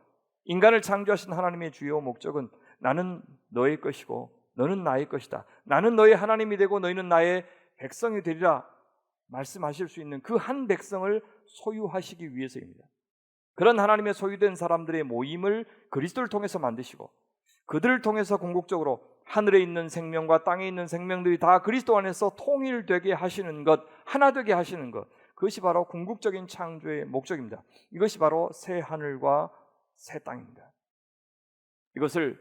인간을 창조하신 하나님의 주요 목적은 나는 너의 것이고 너는 나의 것이다. 나는 너의 하나님이 되고 너희는 나의 백성이 되리라 말씀하실 수 있는 그 한 백성을 소유하시기 위해서입니다. 그런 하나님의 소유된 사람들의 모임을 그리스도를 통해서 만드시고 그들을 통해서 궁극적으로 하늘에 있는 생명과 땅에 있는 생명들이 다 그리스도 안에서 통일되게 하시는 것, 하나 되게 하시는 것, 그것이 바로 궁극적인 창조의 목적입니다. 이것이 바로 새 하늘과 새 땅입니다. 이것을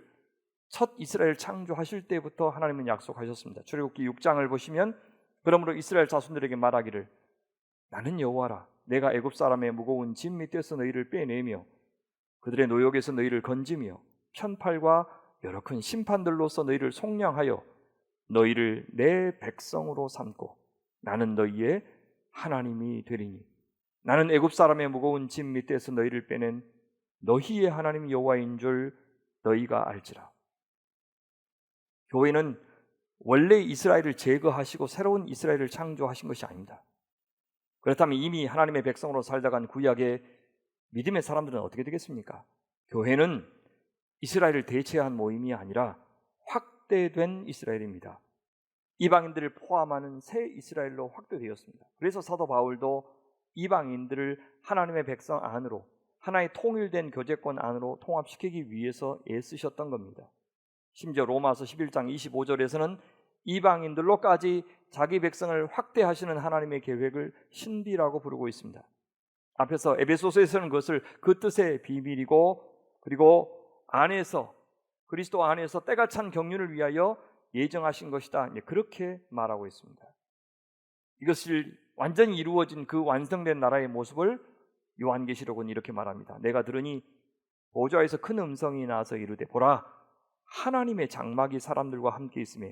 첫 이스라엘 창조하실 때부터 하나님은 약속하셨습니다. 출애굽기 6장을 보시면 그러므로 이스라엘 자손들에게 말하기를 나는 여호와라. 내가 애굽 사람의 무거운 짐 밑에서 너희를 빼내며 그들의 노역에서 너희를 건지며 편팔과 여러 큰 심판들로서 너희를 속량하여 너희를 내 백성으로 삼고 나는 너희의 하나님이 되리니 나는 애굽 사람의 무거운 짐 밑에서 너희를 빼낸 너희의 하나님 여호와인 줄 너희가 알지라. 교회는 원래 이스라엘을 제거하시고 새로운 이스라엘을 창조하신 것이 아닙니다. 그렇다면 이미 하나님의 백성으로 살다간 구약의 믿음의 사람들은 어떻게 되겠습니까? 교회는 이스라엘을 대체한 모임이 아니라 확대된 이스라엘입니다. 이방인들을 포함하는 새 이스라엘로 확대되었습니다. 그래서 사도 바울도 이방인들을 하나님의 백성 안으로 하나의 통일된 교제권 안으로 통합시키기 위해서 애쓰셨던 겁니다. 심지어 로마서 11장 25절에서는 이방인들로까지 자기 백성을 확대하시는 하나님의 계획을 신비라고 부르고 있습니다. 앞에서 에베소서에서는 그것을 그 뜻의 비밀이고 그리고 안에서 그리스도 안에서 때가 찬 경륜을 위하여 예정하신 것이다. 그렇게 말하고 있습니다. 이것을 완전히 이루어진 그 완성된 나라의 모습을 요한계시록은 이렇게 말합니다. 내가 들으니 보좌에서 큰 음성이 나서 이르되 보라 하나님의 장막이 사람들과 함께 있으며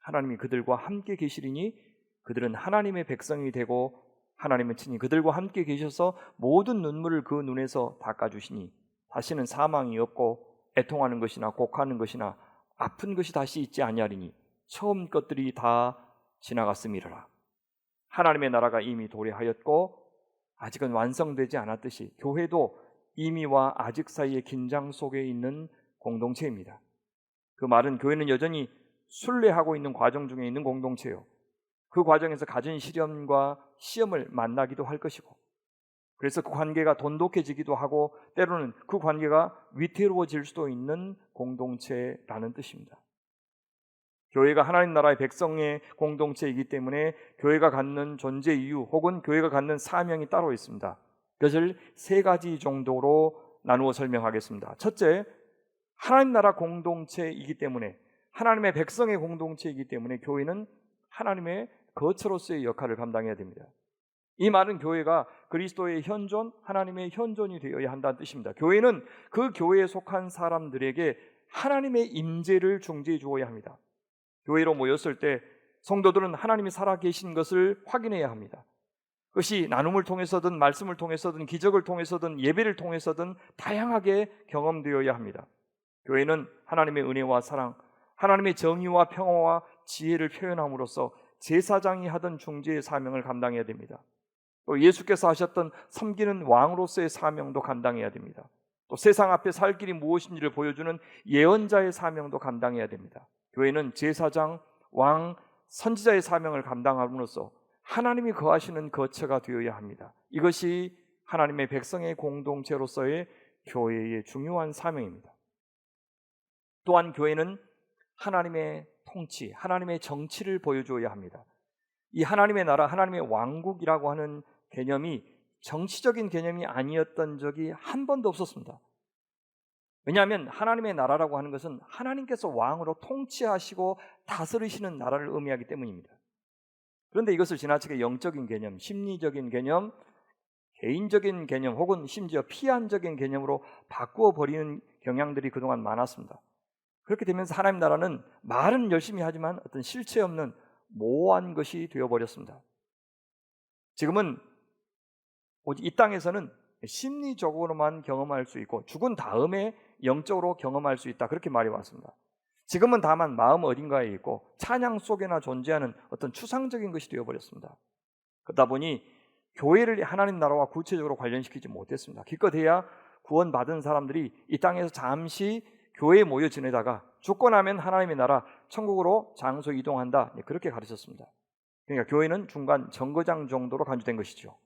하나님이 그들과 함께 계시리니 그들은 하나님의 백성이 되고 하나님은 친히 그들과 함께 계셔서 모든 눈물을 그 눈에서 닦아주시니 다시는 사망이 없고 애통하는 것이나 곡하는 것이나 아픈 것이 다시 있지 아니하리니 처음 것들이 다 지나갔음이라. 하나님의 나라가 이미 도래하였고 아직은 완성되지 않았듯이 교회도 이미와 아직 사이의 긴장 속에 있는 공동체입니다. 그 말은 교회는 여전히 순례하고 있는 과정 중에 있는 공동체요. 그 과정에서 갖은 시련과 시험을 만나기도 할 것이고 그래서 그 관계가 돈독해지기도 하고 때로는 그 관계가 위태로워질 수도 있는 공동체라는 뜻입니다. 교회가 하나님 나라의 백성의 공동체이기 때문에 교회가 갖는 존재 이유 혹은 교회가 갖는 사명이 따로 있습니다. 그것을 세 가지 정도로 나누어 설명하겠습니다. 첫째, 하나님 나라 공동체이기 때문에 하나님의 백성의 공동체이기 때문에 교회는 하나님의 거처로서의 역할을 감당해야 됩니다. 이 말은 교회가 그리스도의 현존, 하나님의 현존이 되어야 한다는 뜻입니다. 교회는 그 교회에 속한 사람들에게 하나님의 임재를 중재해 주어야 합니다. 교회로 모였을 때 성도들은 하나님이 살아계신 것을 확인해야 합니다. 그것이 나눔을 통해서든 말씀을 통해서든 기적을 통해서든 예배를 통해서든 다양하게 경험되어야 합니다. 교회는 하나님의 은혜와 사랑, 하나님의 정의와 평화와 지혜를 표현함으로써 제사장이 하던 중재의 사명을 감당해야 됩니다. 또 예수께서 하셨던 섬기는 왕으로서의 사명도 감당해야 됩니다. 또 세상 앞에 살 길이 무엇인지를 보여주는 예언자의 사명도 감당해야 됩니다. 교회는 제사장, 왕, 선지자의 사명을 감당함으로써 하나님이 거하시는 거처가 되어야 합니다. 이것이 하나님의 백성의 공동체로서의 교회의 중요한 사명입니다. 또한 교회는 하나님의 통치, 하나님의 정치를 보여줘야 합니다. 이 하나님의 나라, 하나님의 왕국이라고 하는 개념이 정치적인 개념이 아니었던 적이 한 번도 없었습니다. 왜냐하면 하나님의 나라라고 하는 것은 하나님께서 왕으로 통치하시고 다스리시는 나라를 의미하기 때문입니다. 그런데 이것을 지나치게 영적인 개념, 심리적인 개념, 개인적인 개념 혹은 심지어 피한적인 개념으로 바꾸어 버리는 경향들이 그동안 많았습니다. 그렇게 되면서 하나님 나라는 말은 열심히 하지만 어떤 실체 없는 모호한 것이 되어버렸습니다. 지금은 오직 이 땅에서는 심리적으로만 경험할 수 있고 죽은 다음에 영적으로 경험할 수 있다, 그렇게 말해왔습니다. 지금은 다만 마음 어딘가에 있고 찬양 속에나 존재하는 어떤 추상적인 것이 되어버렸습니다. 그러다 보니 교회를 하나님 나라와 구체적으로 관련시키지 못했습니다. 기껏해야 구원받은 사람들이 이 땅에서 잠시 교회에 모여 지내다가 죽고 나면 하나님의 나라 천국으로 장소 이동한다, 그렇게 가르쳤습니다. 그러니까 교회는 중간 정거장 정도로 간주된 것이죠.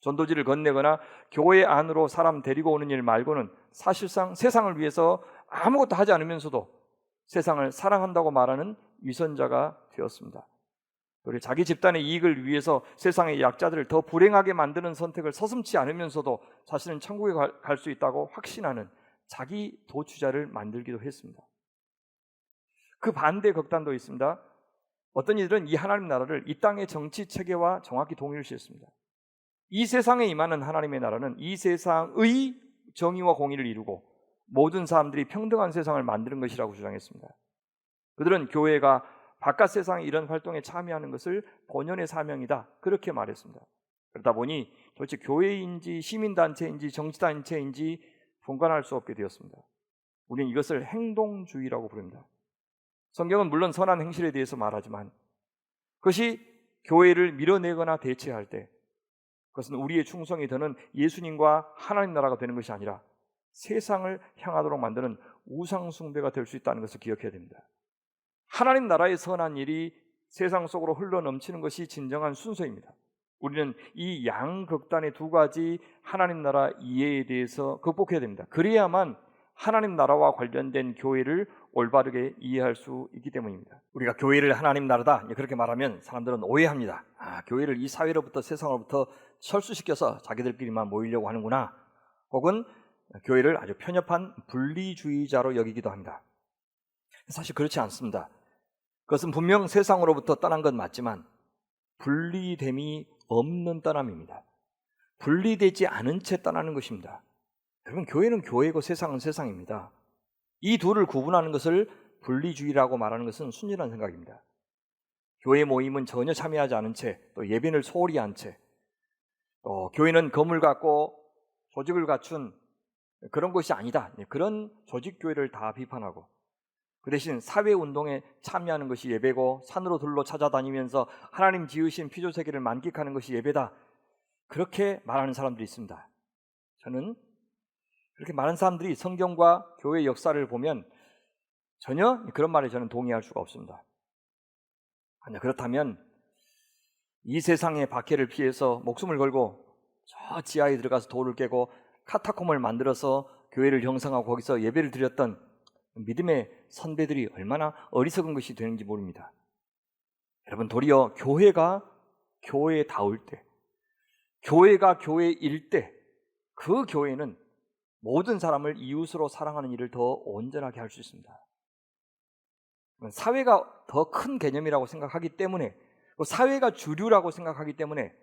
전도지를 건네거나 교회 안으로 사람 데리고 오는 일 말고는 사실상 세상을 위해서 아무것도 하지 않으면서도 세상을 사랑한다고 말하는 위선자가 되었습니다. 그리고 자기 집단의 이익을 위해서 세상의 약자들을 더 불행하게 만드는 선택을 서슴지 않으면서도 자신은 천국에 갈 수 있다고 확신하는 자기 도취자를 만들기도 했습니다. 그 반대 극단도 있습니다. 어떤 이들은 이 하나님 나라를 이 땅의 정치 체계와 정확히 동일시했습니다. 이 세상에 임하는 하나님의 나라는 이 세상의 정의와 공의를 이루고 모든 사람들이 평등한 세상을 만드는 것이라고 주장했습니다. 그들은 교회가 바깥 세상의 이런 활동에 참여하는 것을 본연의 사명이다, 그렇게 말했습니다. 그러다 보니 도대체 교회인지 시민단체인지 정치단체인지 분간할 수 없게 되었습니다. 우리는 이것을 행동주의라고 부릅니다. 성경은 물론 선한 행실에 대해서 말하지만 그것이 교회를 밀어내거나 대체할 때 그것은 우리의 충성이 되는 예수님과 하나님 나라가 되는 것이 아니라 세상을 향하도록 만드는 우상 숭배가 될 수 있다는 것을 기억해야 됩니다. 하나님 나라의 선한 일이 세상 속으로 흘러넘치는 것이 진정한 순서입니다. 우리는 이 양극단의 두 가지 하나님 나라 이해에 대해서 극복해야 됩니다. 그래야만 하나님 나라와 관련된 교회를 올바르게 이해할 수 있기 때문입니다. 우리가 교회를 하나님 나라다 그렇게 말하면 사람들은 오해합니다. 교회를 이 사회로부터 세상으로부터 철수시켜서 자기들끼리만 모이려고 하는구나, 혹은 교회를 아주 편협한 분리주의자로 여기기도 합니다. 사실 그렇지 않습니다. 그것은 분명 세상으로부터 떠난 건 맞지만 분리됨이 없는 떠남입니다. 분리되지 않은 채 떠나는 것입니다. 여러분, 교회는 교회고 세상은 세상입니다. 이 둘을 구분하는 것을 분리주의라고 말하는 것은 순진한 생각입니다. 교회 모임은 전혀 참여하지 않은 채, 또 예배를 소홀히 한 채, 또 교회는 건물 갖고 조직을 갖춘 그런 것이 아니다, 그런 조직교회를 다 비판하고 그 대신 사회운동에 참여하는 것이 예배고 산으로 들로 찾아다니면서 하나님 지으신 피조세계를 만끽하는 것이 예배다, 그렇게 말하는 사람들이 있습니다. 저는 그렇게 많은 사람들이 성경과 교회 역사를 보면 전혀 그런 말에 저는 동의할 수가 없습니다. 그렇다면 이 세상의 박해를 피해서 목숨을 걸고 저 지하에 들어가서 돌을 깨고 카타콤을 만들어서 교회를 형성하고 거기서 예배를 드렸던 믿음의 선배들이 얼마나 어리석은 것이 되는지 모릅니다. 여러분, 도리어 교회가 교회다울 때, 교회가 교회일 때, 그 교회는 모든 사람을 이웃으로 사랑하는 일을 더 온전하게 할 수 있습니다. 사회가 더 큰 개념이라고 생각하기 때문에, 사회가 주류라고 생각하기 때문에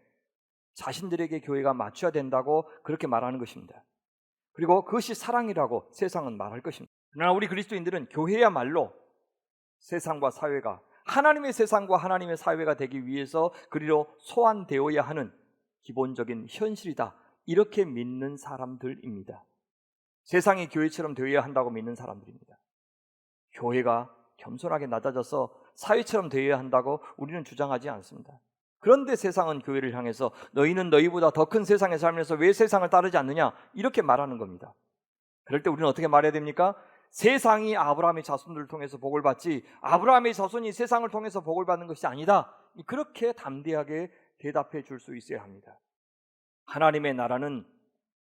자신들에게 교회가 맞춰야 된다고 그렇게 말하는 것입니다. 그리고 그것이 사랑이라고 세상은 말할 것입니다. 그러나 우리 그리스도인들은 교회야말로 세상과 사회가 하나님의 세상과 하나님의 사회가 되기 위해서 그리로 소환되어야 하는 기본적인 현실이다, 이렇게 믿는 사람들입니다. 세상이 교회처럼 되어야 한다고 믿는 사람들입니다. 교회가 겸손하게 낮아져서 사회처럼 되어야 한다고 우리는 주장하지 않습니다. 그런데 세상은 교회를 향해서 너희는 너희보다 더 큰 세상에 살면서 왜 세상을 따르지 않느냐, 이렇게 말하는 겁니다. 그럴 때 우리는 어떻게 말해야 됩니까? 세상이 아브라함의 자손들을 통해서 복을 받지 아브라함의 자손이 세상을 통해서 복을 받는 것이 아니다, 그렇게 담대하게 대답해 줄 수 있어야 합니다. 하나님의 나라는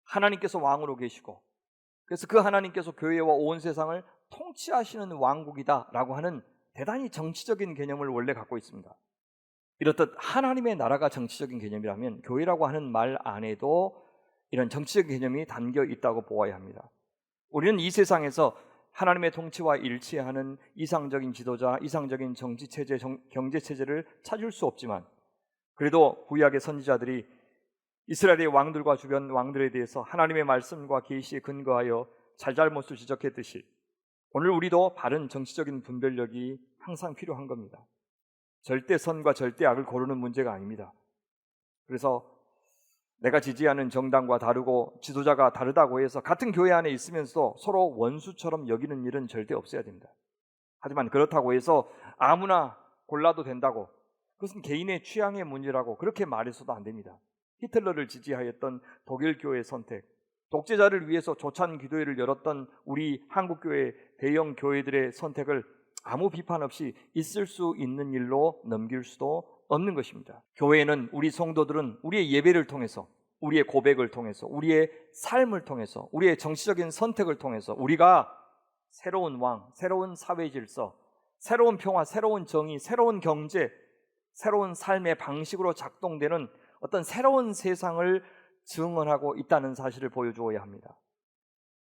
하나님께서 왕으로 계시고 그래서 그 하나님께서 교회와 온 세상을 통치하시는 왕국이다 라고 하는 대단히 정치적인 개념을 원래 갖고 있습니다. 이렇듯 하나님의 나라가 정치적인 개념이라면 교회라고 하는 말 안에도 이런 정치적인 개념이 담겨 있다고 보아야 합니다. 우리는 이 세상에서 하나님의 통치와 일치하는 이상적인 지도자, 이상적인 정치체제, 경제체제를 찾을 수 없지만 그래도 구약의 선지자들이 이스라엘의 왕들과 주변 왕들에 대해서 하나님의 말씀과 계시에 근거하여 잘잘못을 지적했듯이 오늘 우리도 바른 정치적인 분별력이 항상 필요한 겁니다. 절대 선과 절대 악을 고르는 문제가 아닙니다. 그래서 내가 지지하는 정당과 다르고 지도자가 다르다고 해서 같은 교회 안에 있으면서도 서로 원수처럼 여기는 일은 절대 없어야 됩니다. 하지만 그렇다고 해서 아무나 골라도 된다고, 그것은 개인의 취향의 문제라고 그렇게 말해서도 안 됩니다. 히틀러를 지지하였던 독일 교회 선택, 독재자를 위해서 조찬 기도회를 열었던 우리 한국교회 대형 교회들의 선택을 아무 비판 없이 있을 수 있는 일로 넘길 수도 없는 것입니다. 교회는, 우리 성도들은 우리의 예배를 통해서, 우리의 고백을 통해서, 우리의 삶을 통해서, 우리의 정치적인 선택을 통해서 우리가 새로운 왕, 새로운 사회 질서, 새로운 평화, 새로운 정의, 새로운 경제, 새로운 삶의 방식으로 작동되는 어떤 새로운 세상을 증언하고 있다는 사실을 보여주어야 합니다.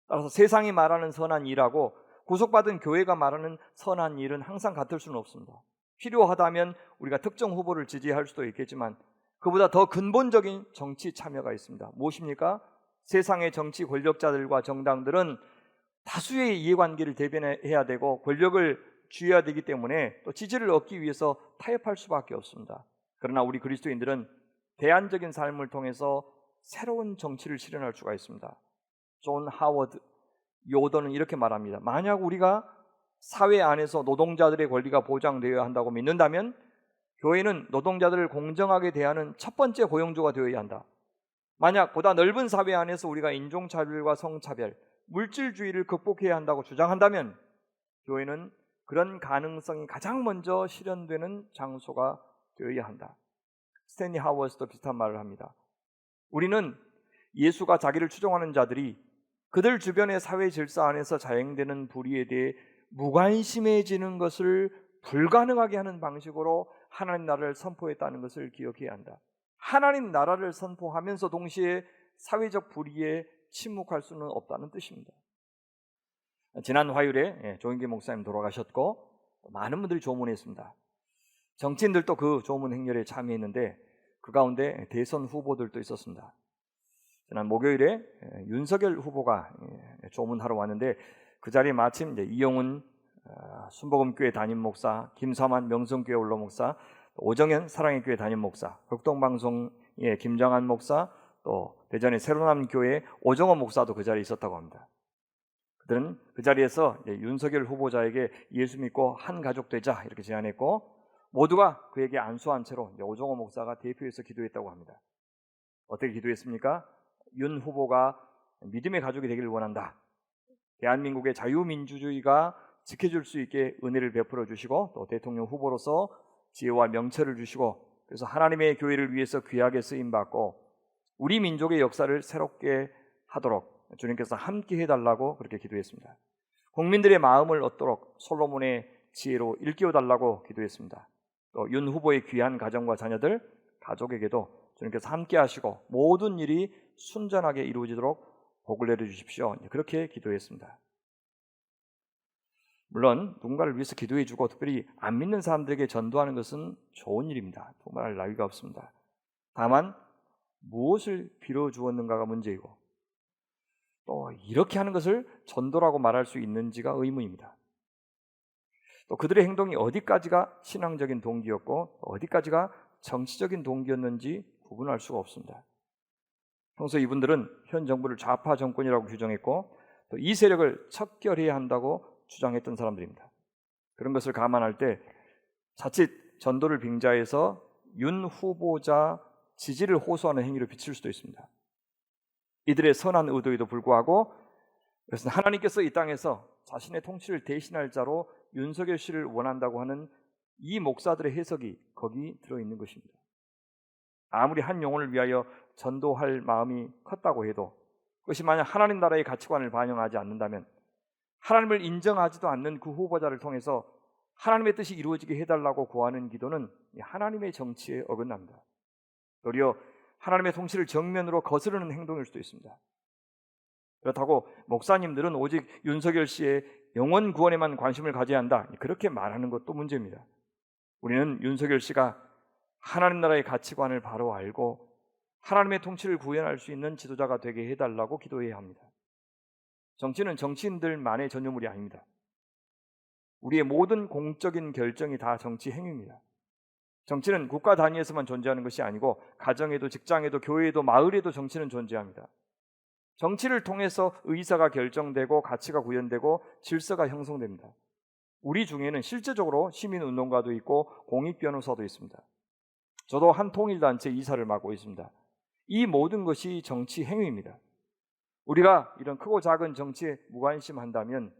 따라서 세상이 말하는 선한 일하고 구속받은 교회가 말하는 선한 일은 항상 같을 수는 없습니다. 필요하다면 우리가 특정 후보를 지지할 수도 있겠지만 그보다 더 근본적인 정치 참여가 있습니다. 무엇입니까? 세상의 정치 권력자들과 정당들은 다수의 이해관계를 대변해야 되고 권력을 쥐어야 되기 때문에 또 지지를 얻기 위해서 타협할 수밖에 없습니다. 그러나 우리 그리스도인들은 대안적인 삶을 통해서 새로운 정치를 실현할 수가 있습니다. 존 하워드 요더는 이렇게 말합니다. 만약 우리가 사회 안에서 노동자들의 권리가 보장되어야 한다고 믿는다면 교회는 노동자들을 공정하게 대하는 첫 번째 고용주가 되어야 한다. 만약 보다 넓은 사회 안에서 우리가 인종차별과 성차별, 물질주의를 극복해야 한다고 주장한다면 교회는 그런 가능성이 가장 먼저 실현되는 장소가 되어야 한다. 스탠리 하워스도 비슷한 말을 합니다. 우리는 예수가 자기를 추종하는 자들이 그들 주변의 사회 질서 안에서 자행되는 불의에 대해 무관심해지는 것을 불가능하게 하는 방식으로 하나님 나라를 선포했다는 것을 기억해야 한다. 하나님 나라를 선포하면서 동시에 사회적 불의에 침묵할 수는 없다는 뜻입니다. 지난 화요일에 조인기 목사님 돌아가셨고 많은 분들이 조문했습니다. 정치인들도 그 조문 행렬에 참여했는데 그 가운데 대선 후보들도 있었습니다. 지난 목요일에 윤석열 후보가 조문하러 왔는데 그 자리에 마침 이제 이용훈 순복음교회 담임 목사, 김사만 명성교회 원로 목사, 오정현 사랑의교회 담임 목사, 극동방송의 김정한 목사, 또 대전의 새로남교회 오정원 목사도 그 자리에 있었다고 합니다. 그들은 그 자리에서 윤석열 후보자에게 예수 믿고 한 가족 되자 이렇게 제안했고 모두가 그에게 안수한 채로 오정원 목사가 대표해서 기도했다고 합니다. 어떻게 기도했습니까? 윤 후보가 믿음의 가족이 되기를 원한다. 대한민국의 자유민주주의가 지켜줄 수 있게 은혜를 베풀어 주시고 또 대통령 후보로서 지혜와 명철을 주시고 그래서 하나님의 교회를 위해서 귀하게 쓰임받고 우리 민족의 역사를 새롭게 하도록 주님께서 함께 해달라고 그렇게 기도했습니다. 국민들의 마음을 얻도록 솔로몬의 지혜로 일깨워달라고 기도했습니다. 또 윤 후보의 귀한 가정과 자녀들, 가족에게도 주님께서 함께 하시고 모든 일이 순전하게 이루어지도록 복을 내려주십시오. 그렇게 기도했습니다. 물론 누군가를 위해서 기도해주고 특별히 안 믿는 사람들에게 전도하는 것은 좋은 일입니다. 두말할 나위가 없습니다. 다만 무엇을 빌어주었는가가 문제이고 또 이렇게 하는 것을 전도라고 말할 수 있는지가 의문입니다. 또 그들의 행동이 어디까지가 신앙적인 동기였고 어디까지가 정치적인 동기였는지 구분할 수가 없습니다. 평소 이분들은 현 정부를 좌파 정권이라고 규정했고 또 이 세력을 척결해야 한다고 주장했던 사람들입니다. 그런 것을 감안할 때 자칫 전도를 빙자해서 윤 후보자 지지를 호소하는 행위로 비칠 수도 있습니다. 이들의 선한 의도에도 불구하고 그래서 하나님께서 이 땅에서 자신의 통치를 대신할 자로 윤석열 씨를 원한다고 하는 이 목사들의 해석이 거기 들어있는 것입니다. 아무리 한 영혼을 위하여 전도할 마음이 컸다고 해도 그것이 만약 하나님 나라의 가치관을 반영하지 않는다면 하나님을 인정하지도 않는 그 후보자를 통해서 하나님의 뜻이 이루어지게 해달라고 구하는 기도는 이 하나님의 정치에 어긋납니다. 도리어 하나님의 통치를 정면으로 거스르는 행동일 수도 있습니다. 그렇다고 목사님들은 오직 윤석열 씨의 영원 구원에만 관심을 가져야 한다, 그렇게 말하는 것도 문제입니다. 우리는 윤석열 씨가 하나님 나라의 가치관을 바로 알고 하나님의 통치를 구현할 수 있는 지도자가 되게 해달라고 기도해야 합니다. 정치는 정치인들만의 전유물이 아닙니다. 우리의 모든 공적인 결정이 다 정치 행위입니다. 정치는 국가 단위에서만 존재하는 것이 아니고 가정에도, 직장에도, 교회에도, 마을에도 정치는 존재합니다. 정치를 통해서 의사가 결정되고 가치가 구현되고 질서가 형성됩니다. 우리 중에는 실제적으로 시민운동가도 있고 공익변호사도 있습니다. 저도 한 통일단체 이사를 맡고 있습니다. 이 모든 것이 정치 행위입니다. 우리가 이런 크고 작은 정치에 무관심한다면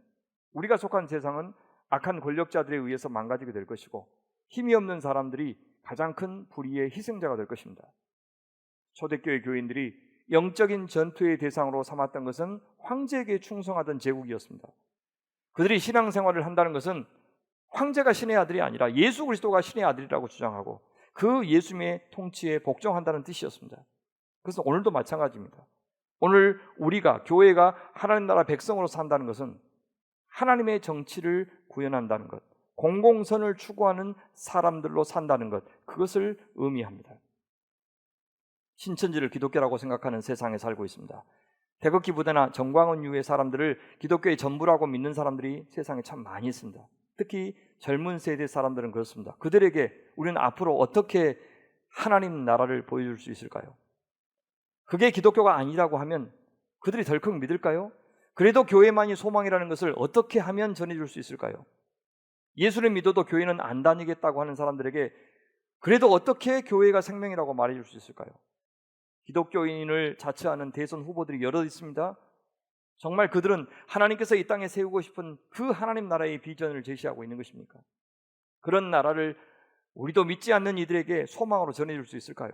우리가 속한 세상은 악한 권력자들에 의해서 망가지게 될 것이고 힘이 없는 사람들이 가장 큰 불의의 희생자가 될 것입니다. 초대교회 교인들이 영적인 전투의 대상으로 삼았던 것은 황제에게 충성하던 제국이었습니다. 그들이 신앙생활을 한다는 것은 황제가 신의 아들이 아니라 예수 그리스도가 신의 아들이라고 주장하고 그 예수님의 통치에 복종한다는 뜻이었습니다. 그래서 오늘도 마찬가지입니다. 오늘 우리가, 교회가 하나님 나라 백성으로 산다는 것은 하나님의 정치를 구현한다는 것, 공공선을 추구하는 사람들로 산다는 것, 그것을 의미합니다. 신천지를 기독교라고 생각하는 세상에 살고 있습니다. 태극기 부대나 정광훈 유의 사람들을 기독교의 전부라고 믿는 사람들이 세상에 참 많이 있습니다. 특히 젊은 세대 사람들은 그렇습니다. 그들에게 우리는 앞으로 어떻게 하나님 나라를 보여줄 수 있을까요? 그게 기독교가 아니라고 하면 그들이 덜컥 믿을까요? 그래도 교회만이 소망이라는 것을 어떻게 하면 전해줄 수 있을까요? 예수를 믿어도 교회는 안 다니겠다고 하는 사람들에게 그래도 어떻게 교회가 생명이라고 말해줄 수 있을까요? 기독교인을 자처하는 대선 후보들이 여러 있습니다. 정말 그들은 하나님께서 이 땅에 세우고 싶은 그 하나님 나라의 비전을 제시하고 있는 것입니까? 그런 나라를 우리도 믿지 않는 이들에게 소망으로 전해줄 수 있을까요?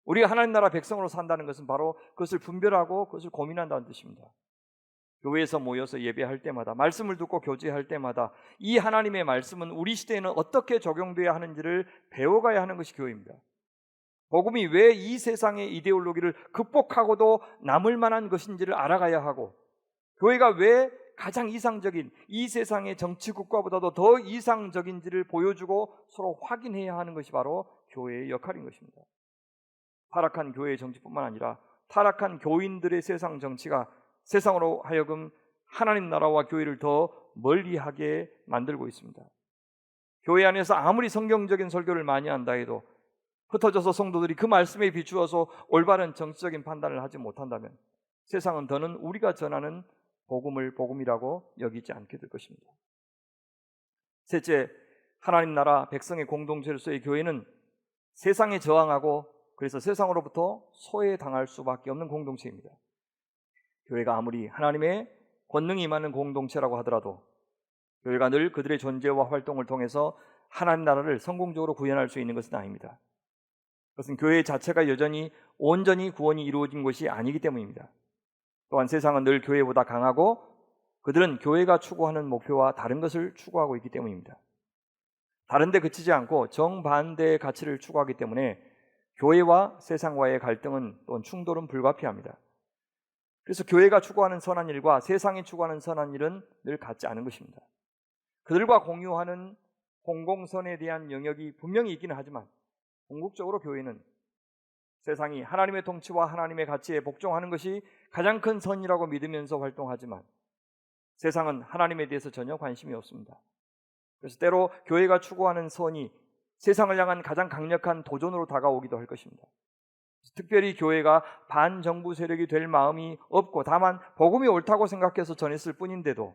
우리가 하나님 나라 백성으로 산다는 것은 바로 그것을 분별하고 그것을 고민한다는 뜻입니다. 교회에서 모여서 예배할 때마다, 말씀을 듣고 교제할 때마다 이 하나님의 말씀은 우리 시대에는 어떻게 적용돼야 하는지를 배워가야 하는 것이 교회입니다. 복음이 왜 이 세상의 이데올로기를 극복하고도 남을 만한 것인지를 알아가야 하고, 교회가 왜 가장 이상적인 이 세상의 정치국가보다도 더 이상적인지를 보여주고 서로 확인해야 하는 것이 바로 교회의 역할인 것입니다. 타락한 교회의 정치뿐만 아니라 타락한 교인들의 세상 정치가 세상으로 하여금 하나님 나라와 교회를 더 멀리하게 만들고 있습니다. 교회 안에서 아무리 성경적인 설교를 많이 한다 해도 흩어져서 성도들이 그 말씀에 비추어서 올바른 정치적인 판단을 하지 못한다면 세상은 더는 우리가 전하는 복음을 복음이라고 여기지 않게 될 것입니다. 셋째, 하나님 나라 백성의 공동체로서의 교회는 세상에 저항하고 그래서 세상으로부터 소외당할 수밖에 없는 공동체입니다. 교회가 아무리 하나님의 권능이 임하는 공동체라고 하더라도 교회가 늘 그들의 존재와 활동을 통해서 하나님 나라를 성공적으로 구현할 수 있는 것은 아닙니다. 그것은 교회 자체가 여전히 온전히 구원이 이루어진 것이 아니기 때문입니다. 또한 세상은 늘 교회보다 강하고 그들은 교회가 추구하는 목표와 다른 것을 추구하고 있기 때문입니다. 다른 데 그치지 않고 정반대의 가치를 추구하기 때문에 교회와 세상과의 갈등은 또는 충돌은 불가피합니다. 그래서 교회가 추구하는 선한 일과 세상이 추구하는 선한 일은 늘 같지 않은 것입니다. 그들과 공유하는 공공선에 대한 영역이 분명히 있기는 하지만 궁극적으로 교회는 세상이 하나님의 통치와 하나님의 가치에 복종하는 것이 가장 큰 선이라고 믿으면서 활동하지만 세상은 하나님에 대해서 전혀 관심이 없습니다. 그래서 때로 교회가 추구하는 선이 세상을 향한 가장 강력한 도전으로 다가오기도 할 것입니다. 특별히 교회가 반정부 세력이 될 마음이 없고 다만 복음이 옳다고 생각해서 전했을 뿐인데도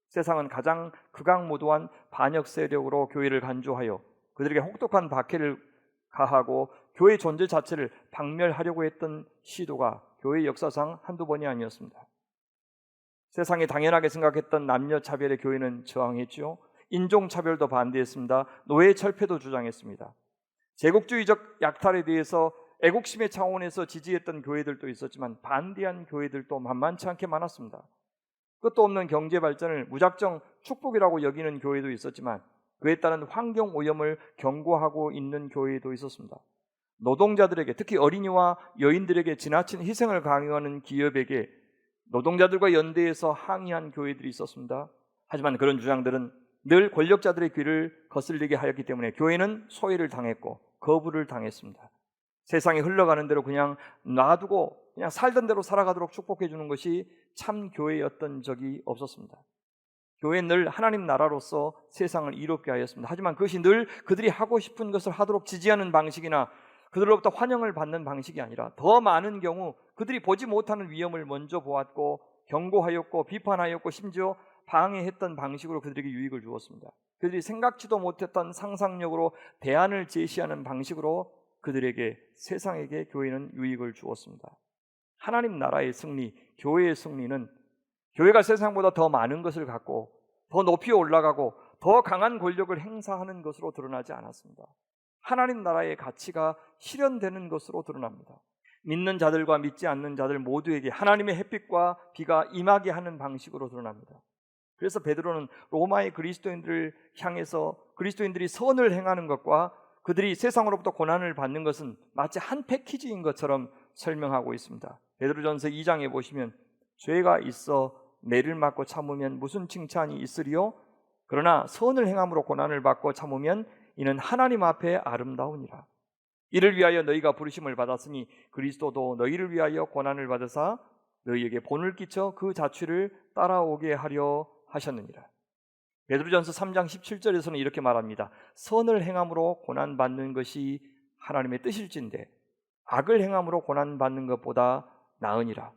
세상은 가장 극악무도한 반역 세력으로 교회를 간주하여 그들에게 혹독한 박해를 가하고 교회 존재 자체를 박멸하려고 했던 시도가 교회 역사상 한두 번이 아니었습니다. 세상이 당연하게 생각했던 남녀 차별의 교회는 저항했죠. 인종차별도 반대했습니다. 노예 철폐도 주장했습니다. 제국주의적 약탈에 대해서 애국심의 차원에서 지지했던 교회들도 있었지만 반대한 교회들도 만만치 않게 많았습니다. 끝도 없는 경제 발전을 무작정 축복이라고 여기는 교회도 있었지만 그에 따른 환경 오염을 경고하고 있는 교회도 있었습니다. 노동자들에게, 특히 어린이와 여인들에게 지나친 희생을 강요하는 기업에게 노동자들과 연대해서 항의한 교회들이 있었습니다. 하지만 그런 주장들은 늘 권력자들의 귀를 거슬리게 하였기 때문에 교회는 소외를 당했고 거부를 당했습니다. 세상에 흘러가는 대로 그냥 놔두고 그냥 살던 대로 살아가도록 축복해 주는 것이 참 교회였던 적이 없었습니다. 교회는 늘 하나님 나라로서 세상을 이롭게 하였습니다. 하지만 그것이 늘 그들이 하고 싶은 것을 하도록 지지하는 방식이나 그들로부터 환영을 받는 방식이 아니라 더 많은 경우 그들이 보지 못하는 위험을 먼저 보았고 경고하였고 비판하였고 심지어 방해했던 방식으로 그들에게 유익을 주었습니다. 그들이 생각지도 못했던 상상력으로 대안을 제시하는 방식으로 그들에게, 세상에게 교회는 유익을 주었습니다. 하나님 나라의 승리, 교회의 승리는 교회가 세상보다 더 많은 것을 갖고 더 높이 올라가고 더 강한 권력을 행사하는 것으로 드러나지 않았습니다. 하나님 나라의 가치가 실현되는 것으로 드러납니다. 믿는 자들과 믿지 않는 자들 모두에게 하나님의 햇빛과 비가 임하게 하는 방식으로 드러납니다. 그래서 베드로는 로마의 그리스도인들을 향해서 그리스도인들이 선을 행하는 것과 그들이 세상으로부터 고난을 받는 것은 마치 한 패키지인 것처럼 설명하고 있습니다. 베드로전서 2장에 보시면 죄가 있어 매를 맞고 참으면 무슨 칭찬이 있으리요? 그러나 선을 행함으로 고난을 받고 참으면 이는 하나님 앞에 아름다우니라. 이를 위하여 너희가 부르심을 받았으니 그리스도도 너희를 위하여 고난을 받으사 너희에게 본을 끼쳐 그 자취를 따라오게 하려 하셨느니라. 베드로전서 3장 17절에서는 이렇게 말합니다. 선을 행함으로 고난받는 것이 하나님의 뜻일진데 악을 행함으로 고난받는 것보다 나으니라.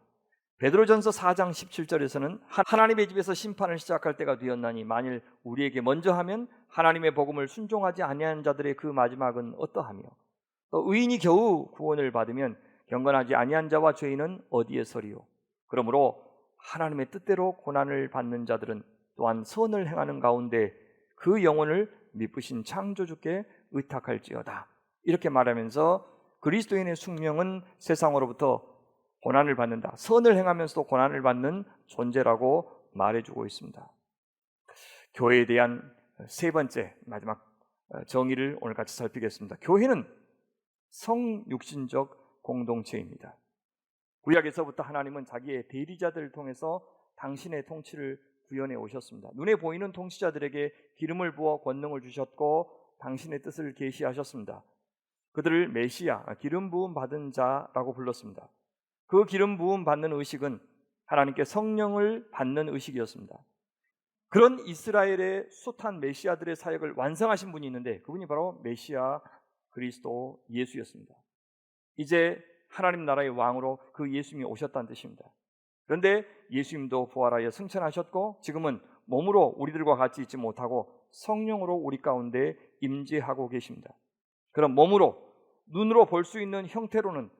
베드로전서 4장 17절에서는 하나님의 집에서 심판을 시작할 때가 되었나니 만일 우리에게 먼저 하면 하나님의 복음을 순종하지 아니한 자들의 그 마지막은 어떠하며 또 의인이 겨우 구원을 받으면 경건하지 아니한 자와 죄인은 어디에 서리요. 그러므로 하나님의 뜻대로 고난을 받는 자들은 또한 선을 행하는 가운데 그 영혼을 미쁘신 창조주께 의탁할지어다. 이렇게 말하면서 그리스도인의 숙명은 세상으로부터 고난을 받는다, 선을 행하면서도 고난을 받는 존재라고 말해주고 있습니다. 교회에 대한 세 번째 마지막 정의를 오늘 같이 살피겠습니다. 교회는 성육신적 공동체입니다. 구약에서부터 하나님은 자기의 대리자들을 통해서 당신의 통치를 구현해 오셨습니다. 눈에 보이는 통치자들에게 기름을 부어 권능을 주셨고 당신의 뜻을 계시하셨습니다. 그들을 메시아, 기름 부음 받은 자라고 불렀습니다. 그 기름 부음 받는 의식은 하나님께 성령을 받는 의식이었습니다. 그런 이스라엘의 숱한 메시아들의 사역을 완성하신 분이 있는데 그분이 바로 메시아 그리스도 예수였습니다. 이제 하나님 나라의 왕으로 그 예수님이 오셨다는 뜻입니다. 그런데 예수님도 부활하여 승천하셨고 지금은 몸으로 우리들과 같이 있지 못하고 성령으로 우리 가운데 임재하고 계십니다. 그럼 몸으로, 눈으로 볼 수 있는 형태로는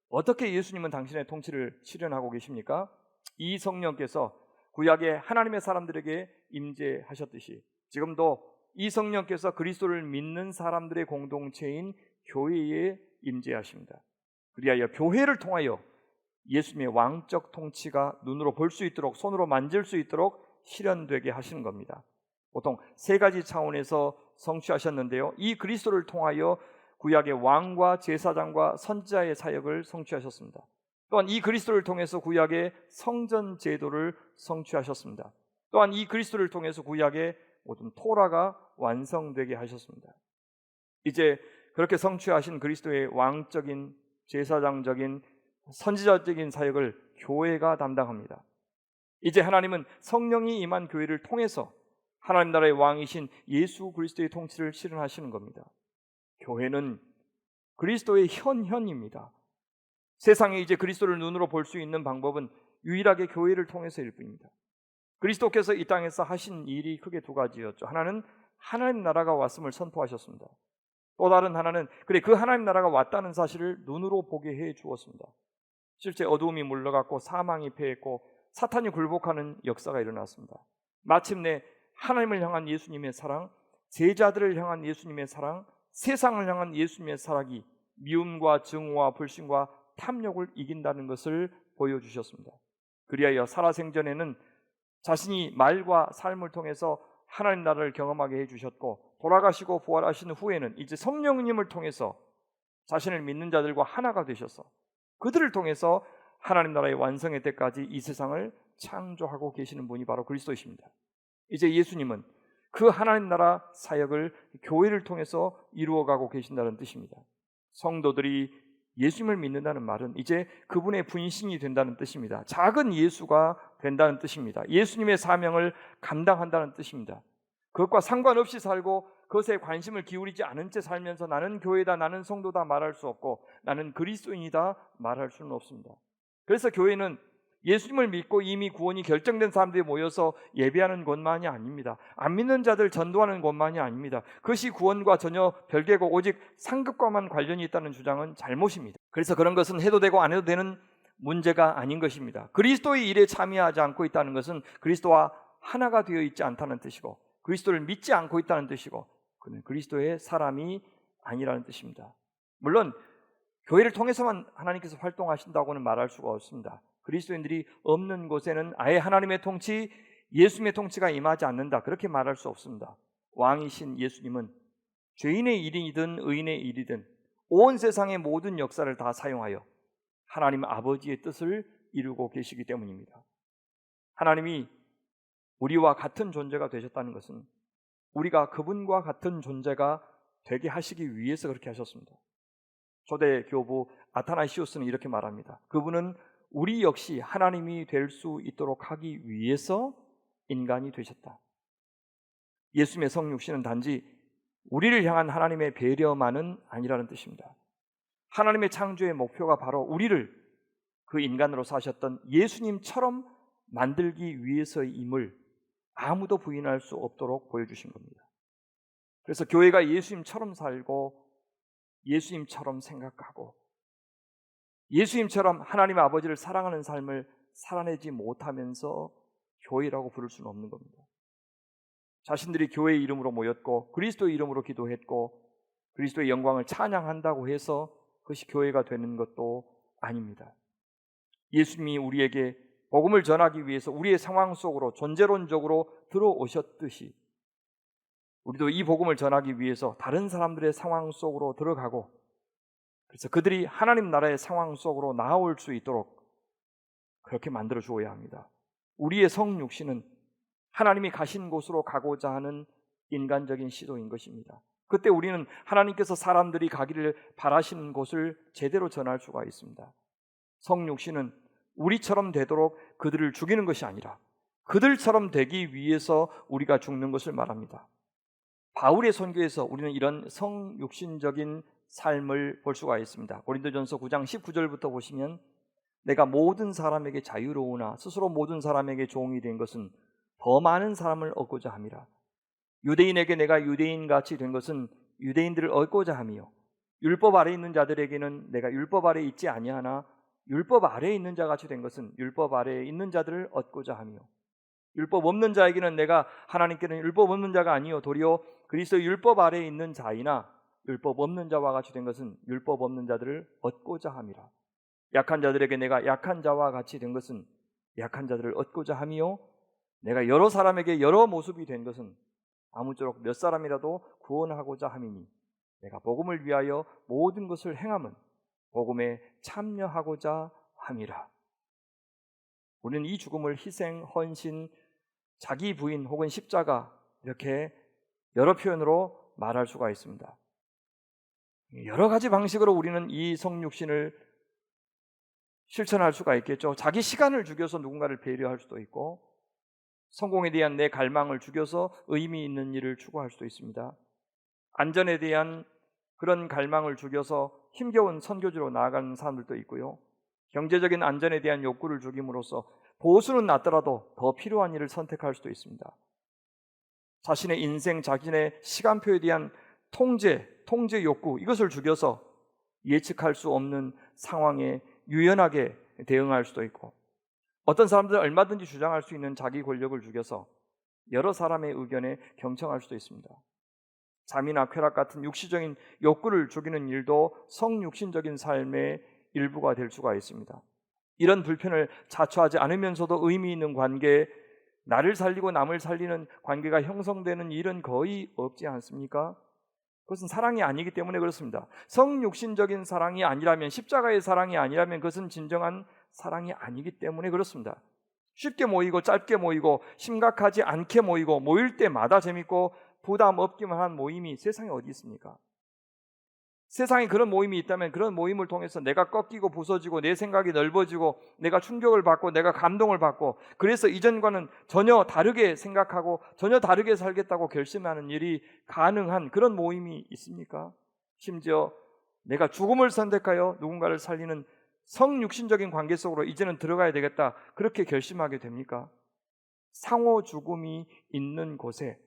어떻게 예수님은 당신의 통치를 실현하고 계십니까? 이 성령께서 구약의 하나님의 사람들에게 임재하셨듯이 지금도 이 성령께서 그리스도를 믿는 사람들의 공동체인 교회에 임재하십니다. 그리하여 교회를 통하여 예수님의 왕적 통치가 눈으로 볼 수 있도록, 손으로 만질 수 있도록 실현되게 하시는 겁니다. 보통 세 가지 차원에서 성취하셨는데요, 이 그리스도를 통하여 구약의 왕과 제사장과 선지자의 사역을 성취하셨습니다. 또한 이 그리스도를 통해서 구약의 성전 제도를 성취하셨습니다. 또한 이 그리스도를 통해서 구약의 모든 토라가 완성되게 하셨습니다. 이제 그렇게 성취하신 그리스도의 왕적인, 제사장적인, 선지자적인 사역을 교회가 담당합니다. 이제 하나님은 성령이 임한 교회를 통해서 하나님 나라의 왕이신 예수 그리스도의 통치를 실현하시는 겁니다. 교회는 그리스도의 현현입니다. 세상에 이제 그리스도를 눈으로 볼 수 있는 방법은 유일하게 교회를 통해서일 뿐입니다. 그리스도께서 이 땅에서 하신 일이 크게 두 가지였죠. 하나는 하나님 나라가 왔음을 선포하셨습니다. 또 다른 하나는 그 하나님 나라가 왔다는 사실을 눈으로 보게 해 주었습니다. 실제 어두움이 물러갔고 사망이 패했고 사탄이 굴복하는 역사가 일어났습니다. 마침내 하나님을 향한 예수님의 사랑, 제자들을 향한 예수님의 사랑, 세상을 향한 예수님의 사랑이 미움과 증오와 불신과 탐욕을 이긴다는 것을 보여주셨습니다. 그리하여 살아생전에는 자신이 말과 삶을 통해서 하나님 나라를 경험하게 해주셨고 돌아가시고 부활하신 후에는 이제 성령님을 통해서 자신을 믿는 자들과 하나가 되셔서 그들을 통해서 하나님 나라의 완성의 때까지 이 세상을 창조하고 계시는 분이 바로 그리스도이십니다. 이제 예수님은 그 하나님 나라 사역을 교회를 통해서 이루어가고 계신다는 뜻입니다. 성도들이 예수님을 믿는다는 말은 이제 그분의 분신이 된다는 뜻입니다. 작은 예수가 된다는 뜻입니다. 예수님의 사명을 감당한다는 뜻입니다. 그것과 상관없이 살고 그것에 관심을 기울이지 않은 채 살면서 나는 교회다, 나는 성도다 말할 수 없고 나는 그리스도인이다 말할 수는 없습니다. 그래서 교회는 예수님을 믿고 이미 구원이 결정된 사람들이 모여서 예배하는 곳만이 아닙니다. 안 믿는 자들 전도하는 곳만이 아닙니다. 그것이 구원과 전혀 별개고 오직 상급과만 관련이 있다는 주장은 잘못입니다. 그래서 그런 것은 해도 되고 안 해도 되는 문제가 아닌 것입니다. 그리스도의 일에 참여하지 않고 있다는 것은 그리스도와 하나가 되어 있지 않다는 뜻이고 그리스도를 믿지 않고 있다는 뜻이고 그는 그리스도의 사람이 아니라는 뜻입니다. 물론 교회를 통해서만 하나님께서 활동하신다고는 말할 수가 없습니다. 그리스도인들이 없는 곳에는 아예 하나님의 통치, 예수님의 통치가 임하지 않는다, 그렇게 말할 수 없습니다. 왕이신 예수님은 죄인의 일이든 의인의 일이든 온 세상의 모든 역사를 다 사용하여 하나님 아버지의 뜻을 이루고 계시기 때문입니다. 하나님이 우리와 같은 존재가 되셨다는 것은 우리가 그분과 같은 존재가 되게 하시기 위해서 그렇게 하셨습니다. 초대 교부 아타나시우스는 이렇게 말합니다. 그분은 우리 역시 하나님이 될 수 있도록 하기 위해서 인간이 되셨다. 예수님의 성육신은 단지 우리를 향한 하나님의 배려만은 아니라는 뜻입니다. 하나님의 창조의 목표가 바로 우리를 그 인간으로 사셨던 예수님처럼 만들기 위해서임을 아무도 부인할 수 없도록 보여주신 겁니다. 그래서 교회가 예수님처럼 살고 예수님처럼 생각하고 예수님처럼 하나님 아버지를 사랑하는 삶을 살아내지 못하면서 교회라고 부를 수는 없는 겁니다. 자신들이 교회의 이름으로 모였고 그리스도의 이름으로 기도했고 그리스도의 영광을 찬양한다고 해서 그것이 교회가 되는 것도 아닙니다. 예수님이 우리에게 복음을 전하기 위해서 우리의 상황 속으로 존재론적으로 들어오셨듯이 우리도 이 복음을 전하기 위해서 다른 사람들의 상황 속으로 들어가고 그래서 그들이 하나님 나라의 상황 속으로 나아올 수 있도록 그렇게 만들어 주어야 합니다. 우리의 성육신은 하나님이 가신 곳으로 가고자 하는 인간적인 시도인 것입니다. 그때 우리는 하나님께서 사람들이 가기를 바라시는 곳을 제대로 전할 수가 있습니다. 성육신은 우리처럼 되도록 그들을 죽이는 것이 아니라 그들처럼 되기 위해서 우리가 죽는 것을 말합니다. 바울의 선교에서 우리는 이런 성육신적인 삶을 볼 수가 있습니다. 고린도전서 9장 19절부터 보시면 내가 모든 사람에게 자유로우나 스스로 모든 사람에게 종이 된 것은 더 많은 사람을 얻고자 함이라. 유대인에게 내가 유대인같이 된 것은 유대인들을 얻고자 함이요 율법 아래 있는 자들에게는 내가 율법 아래 있지 아니하나 율법 아래에 있는 자같이 된 것은 율법 아래에 있는 자들을 얻고자 함이요 율법 없는 자에게는 내가 하나님께는 율법 없는 자가 아니요 도리어 그리스도 율법 아래에 있는 자이나 율법 없는 자와 같이 된 것은 율법 없는 자들을 얻고자 함이라. 약한 자들에게 내가 약한 자와 같이 된 것은 약한 자들을 얻고자 함이요 내가 여러 사람에게 여러 모습이 된 것은 아무쪼록 몇 사람이라도 구원하고자 함이니 내가 복음을 위하여 모든 것을 행함은 복음에 참여하고자 함이라. 우리는 이 죽음을 희생, 헌신, 자기 부인 혹은 십자가 이렇게 여러 표현으로 말할 수가 있습니다. 여러 가지 방식으로 우리는 이 성육신을 실천할 수가 있겠죠. 자기 시간을 죽여서 누군가를 배려할 수도 있고 성공에 대한 내 갈망을 죽여서 의미 있는 일을 추구할 수도 있습니다. 안전에 대한 그런 갈망을 죽여서 힘겨운 선교지로 나아가는 사람들도 있고요. 경제적인 안전에 대한 욕구를 죽임으로써 보수는 낮더라도 더 필요한 일을 선택할 수도 있습니다. 자신의 인생, 자신의 시간표에 대한 통제 욕구 이것을 죽여서 예측할 수 없는 상황에 유연하게 대응할 수도 있고 어떤 사람들은 얼마든지 주장할 수 있는 자기 권력을 죽여서 여러 사람의 의견에 경청할 수도 있습니다. 잠이나 쾌락 같은 육시적인 욕구를 죽이는 일도 성육신적인 삶의 일부가 될 수가 있습니다. 이런 불편을 자초하지 않으면서도 의미 있는 관계, 나를 살리고 남을 살리는 관계가 형성되는 일은 거의 없지 않습니까? 그것은 사랑이 아니기 때문에 그렇습니다. 성육신적인 사랑이 아니라면, 십자가의 사랑이 아니라면 그것은 진정한 사랑이 아니기 때문에 그렇습니다. 쉽게 모이고 짧게 모이고 심각하지 않게 모이고 모일 때마다 재밌고 부담 없기만 한 모임이 세상에 어디 있습니까? 세상에 그런 모임이 있다면 그런 모임을 통해서 내가 꺾이고 부서지고 내 생각이 넓어지고 내가 충격을 받고 내가 감동을 받고, 그래서 이전과는 전혀 다르게 생각하고 전혀 다르게 살겠다고 결심하는 일이 가능한 그런 모임이 있습니까? 심지어 내가 죽음을 선택하여 누군가를 살리는 성육신적인 관계 속으로 이제는 들어가야 되겠다, 그렇게 결심하게 됩니까? 상호 죽음이 있는 곳에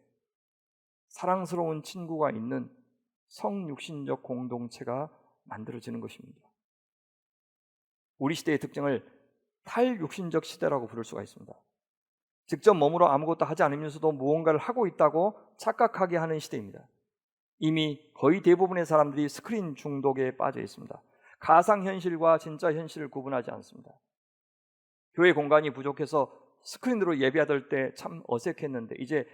사랑스러운 친구가 있는 성육신적 공동체가 만들어지는 것입니다. 우리 시대의 특징을 탈육신적 시대라고 부를 수가 있습니다. 직접 몸으로 아무것도 하지 않으면서도 무언가를 하고 있다고 착각하게 하는 시대입니다. 이미 거의 대부분의 사람들이 스크린 중독에 빠져 있습니다. 가상현실과 진짜 현실을 구분하지 않습니다. 교회 공간이 부족해서 스크린으로 예배하던 때 참 어색했는데 이제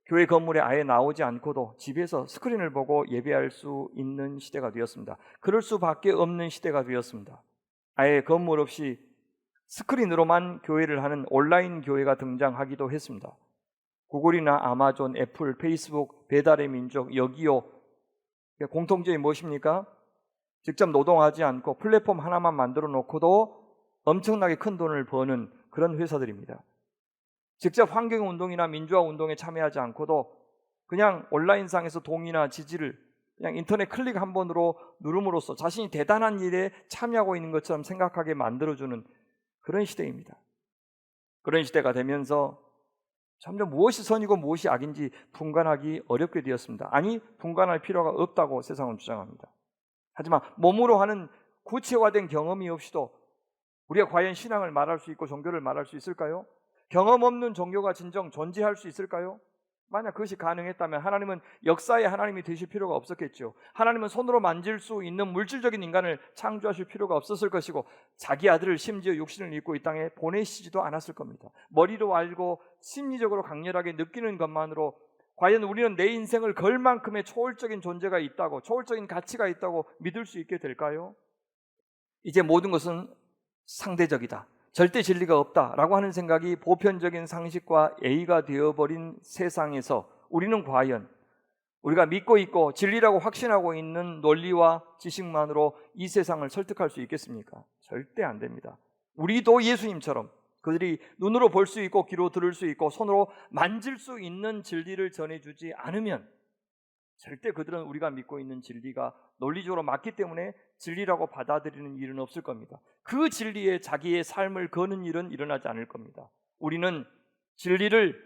교회 건물에 아예 나오지 않고도 집에서 스크린을 보고 예배할 수 있는 시대가 되었습니다. 그럴 수밖에 없는 시대가 되었습니다. 아예 건물 없이 스크린으로만 교회를 하는 온라인 교회가 등장하기도 했습니다. 구글이나 아마존, 애플, 페이스북, 배달의 민족, 여기요, 공통점이 무엇입니까? 직접 노동하지 않고 플랫폼 하나만 만들어 놓고도 엄청나게 큰 돈을 버는 그런 회사들입니다. 직접 환경운동이나 민주화운동에 참여하지 않고도 그냥 온라인상에서 동의나 지지를 그냥 인터넷 클릭 한 번으로 누름으로써 자신이 대단한 일에 참여하고 있는 것처럼 생각하게 만들어주는 그런 시대입니다. 그런 시대가 되면서 점점 무엇이 선이고 무엇이 악인지 분간하기 어렵게 되었습니다. 아니, 분간할 필요가 없다고 세상은 주장합니다. 하지만 몸으로 하는 구체화된 경험이 없이도 우리가 과연 신앙을 말할 수 있고 종교를 말할 수 있을까요? 경험 없는 종교가 진정 존재할 수 있을까요? 만약 그것이 가능했다면 하나님은 역사의 하나님이 되실 필요가 없었겠죠. 하나님은 손으로 만질 수 있는 물질적인 인간을 창조하실 필요가 없었을 것이고 자기 아들을 심지어 육신을 입고 이 땅에 보내시지도 않았을 겁니다. 머리로 알고 심리적으로 강렬하게 느끼는 것만으로 과연 우리는 내 인생을 걸 만큼의 초월적인 존재가 있다고, 초월적인 가치가 있다고 믿을 수 있게 될까요? 이제 모든 것은 상대적이다, 절대 진리가 없다라고 하는 생각이 보편적인 상식과 예의가 되어버린 세상에서 우리는 과연 우리가 믿고 있고 진리라고 확신하고 있는 논리와 지식만으로 이 세상을 설득할 수 있겠습니까? 절대 안 됩니다. 우리도 예수님처럼 그들이 눈으로 볼 수 있고 귀로 들을 수 있고 손으로 만질 수 있는 진리를 전해주지 않으면 절대 그들은 우리가 믿고 있는 진리가 논리적으로 맞기 때문에 진리라고 받아들이는 일은 없을 겁니다. 그 진리에 자기의 삶을 거는 일은 일어나지 않을 겁니다. 우리는 진리를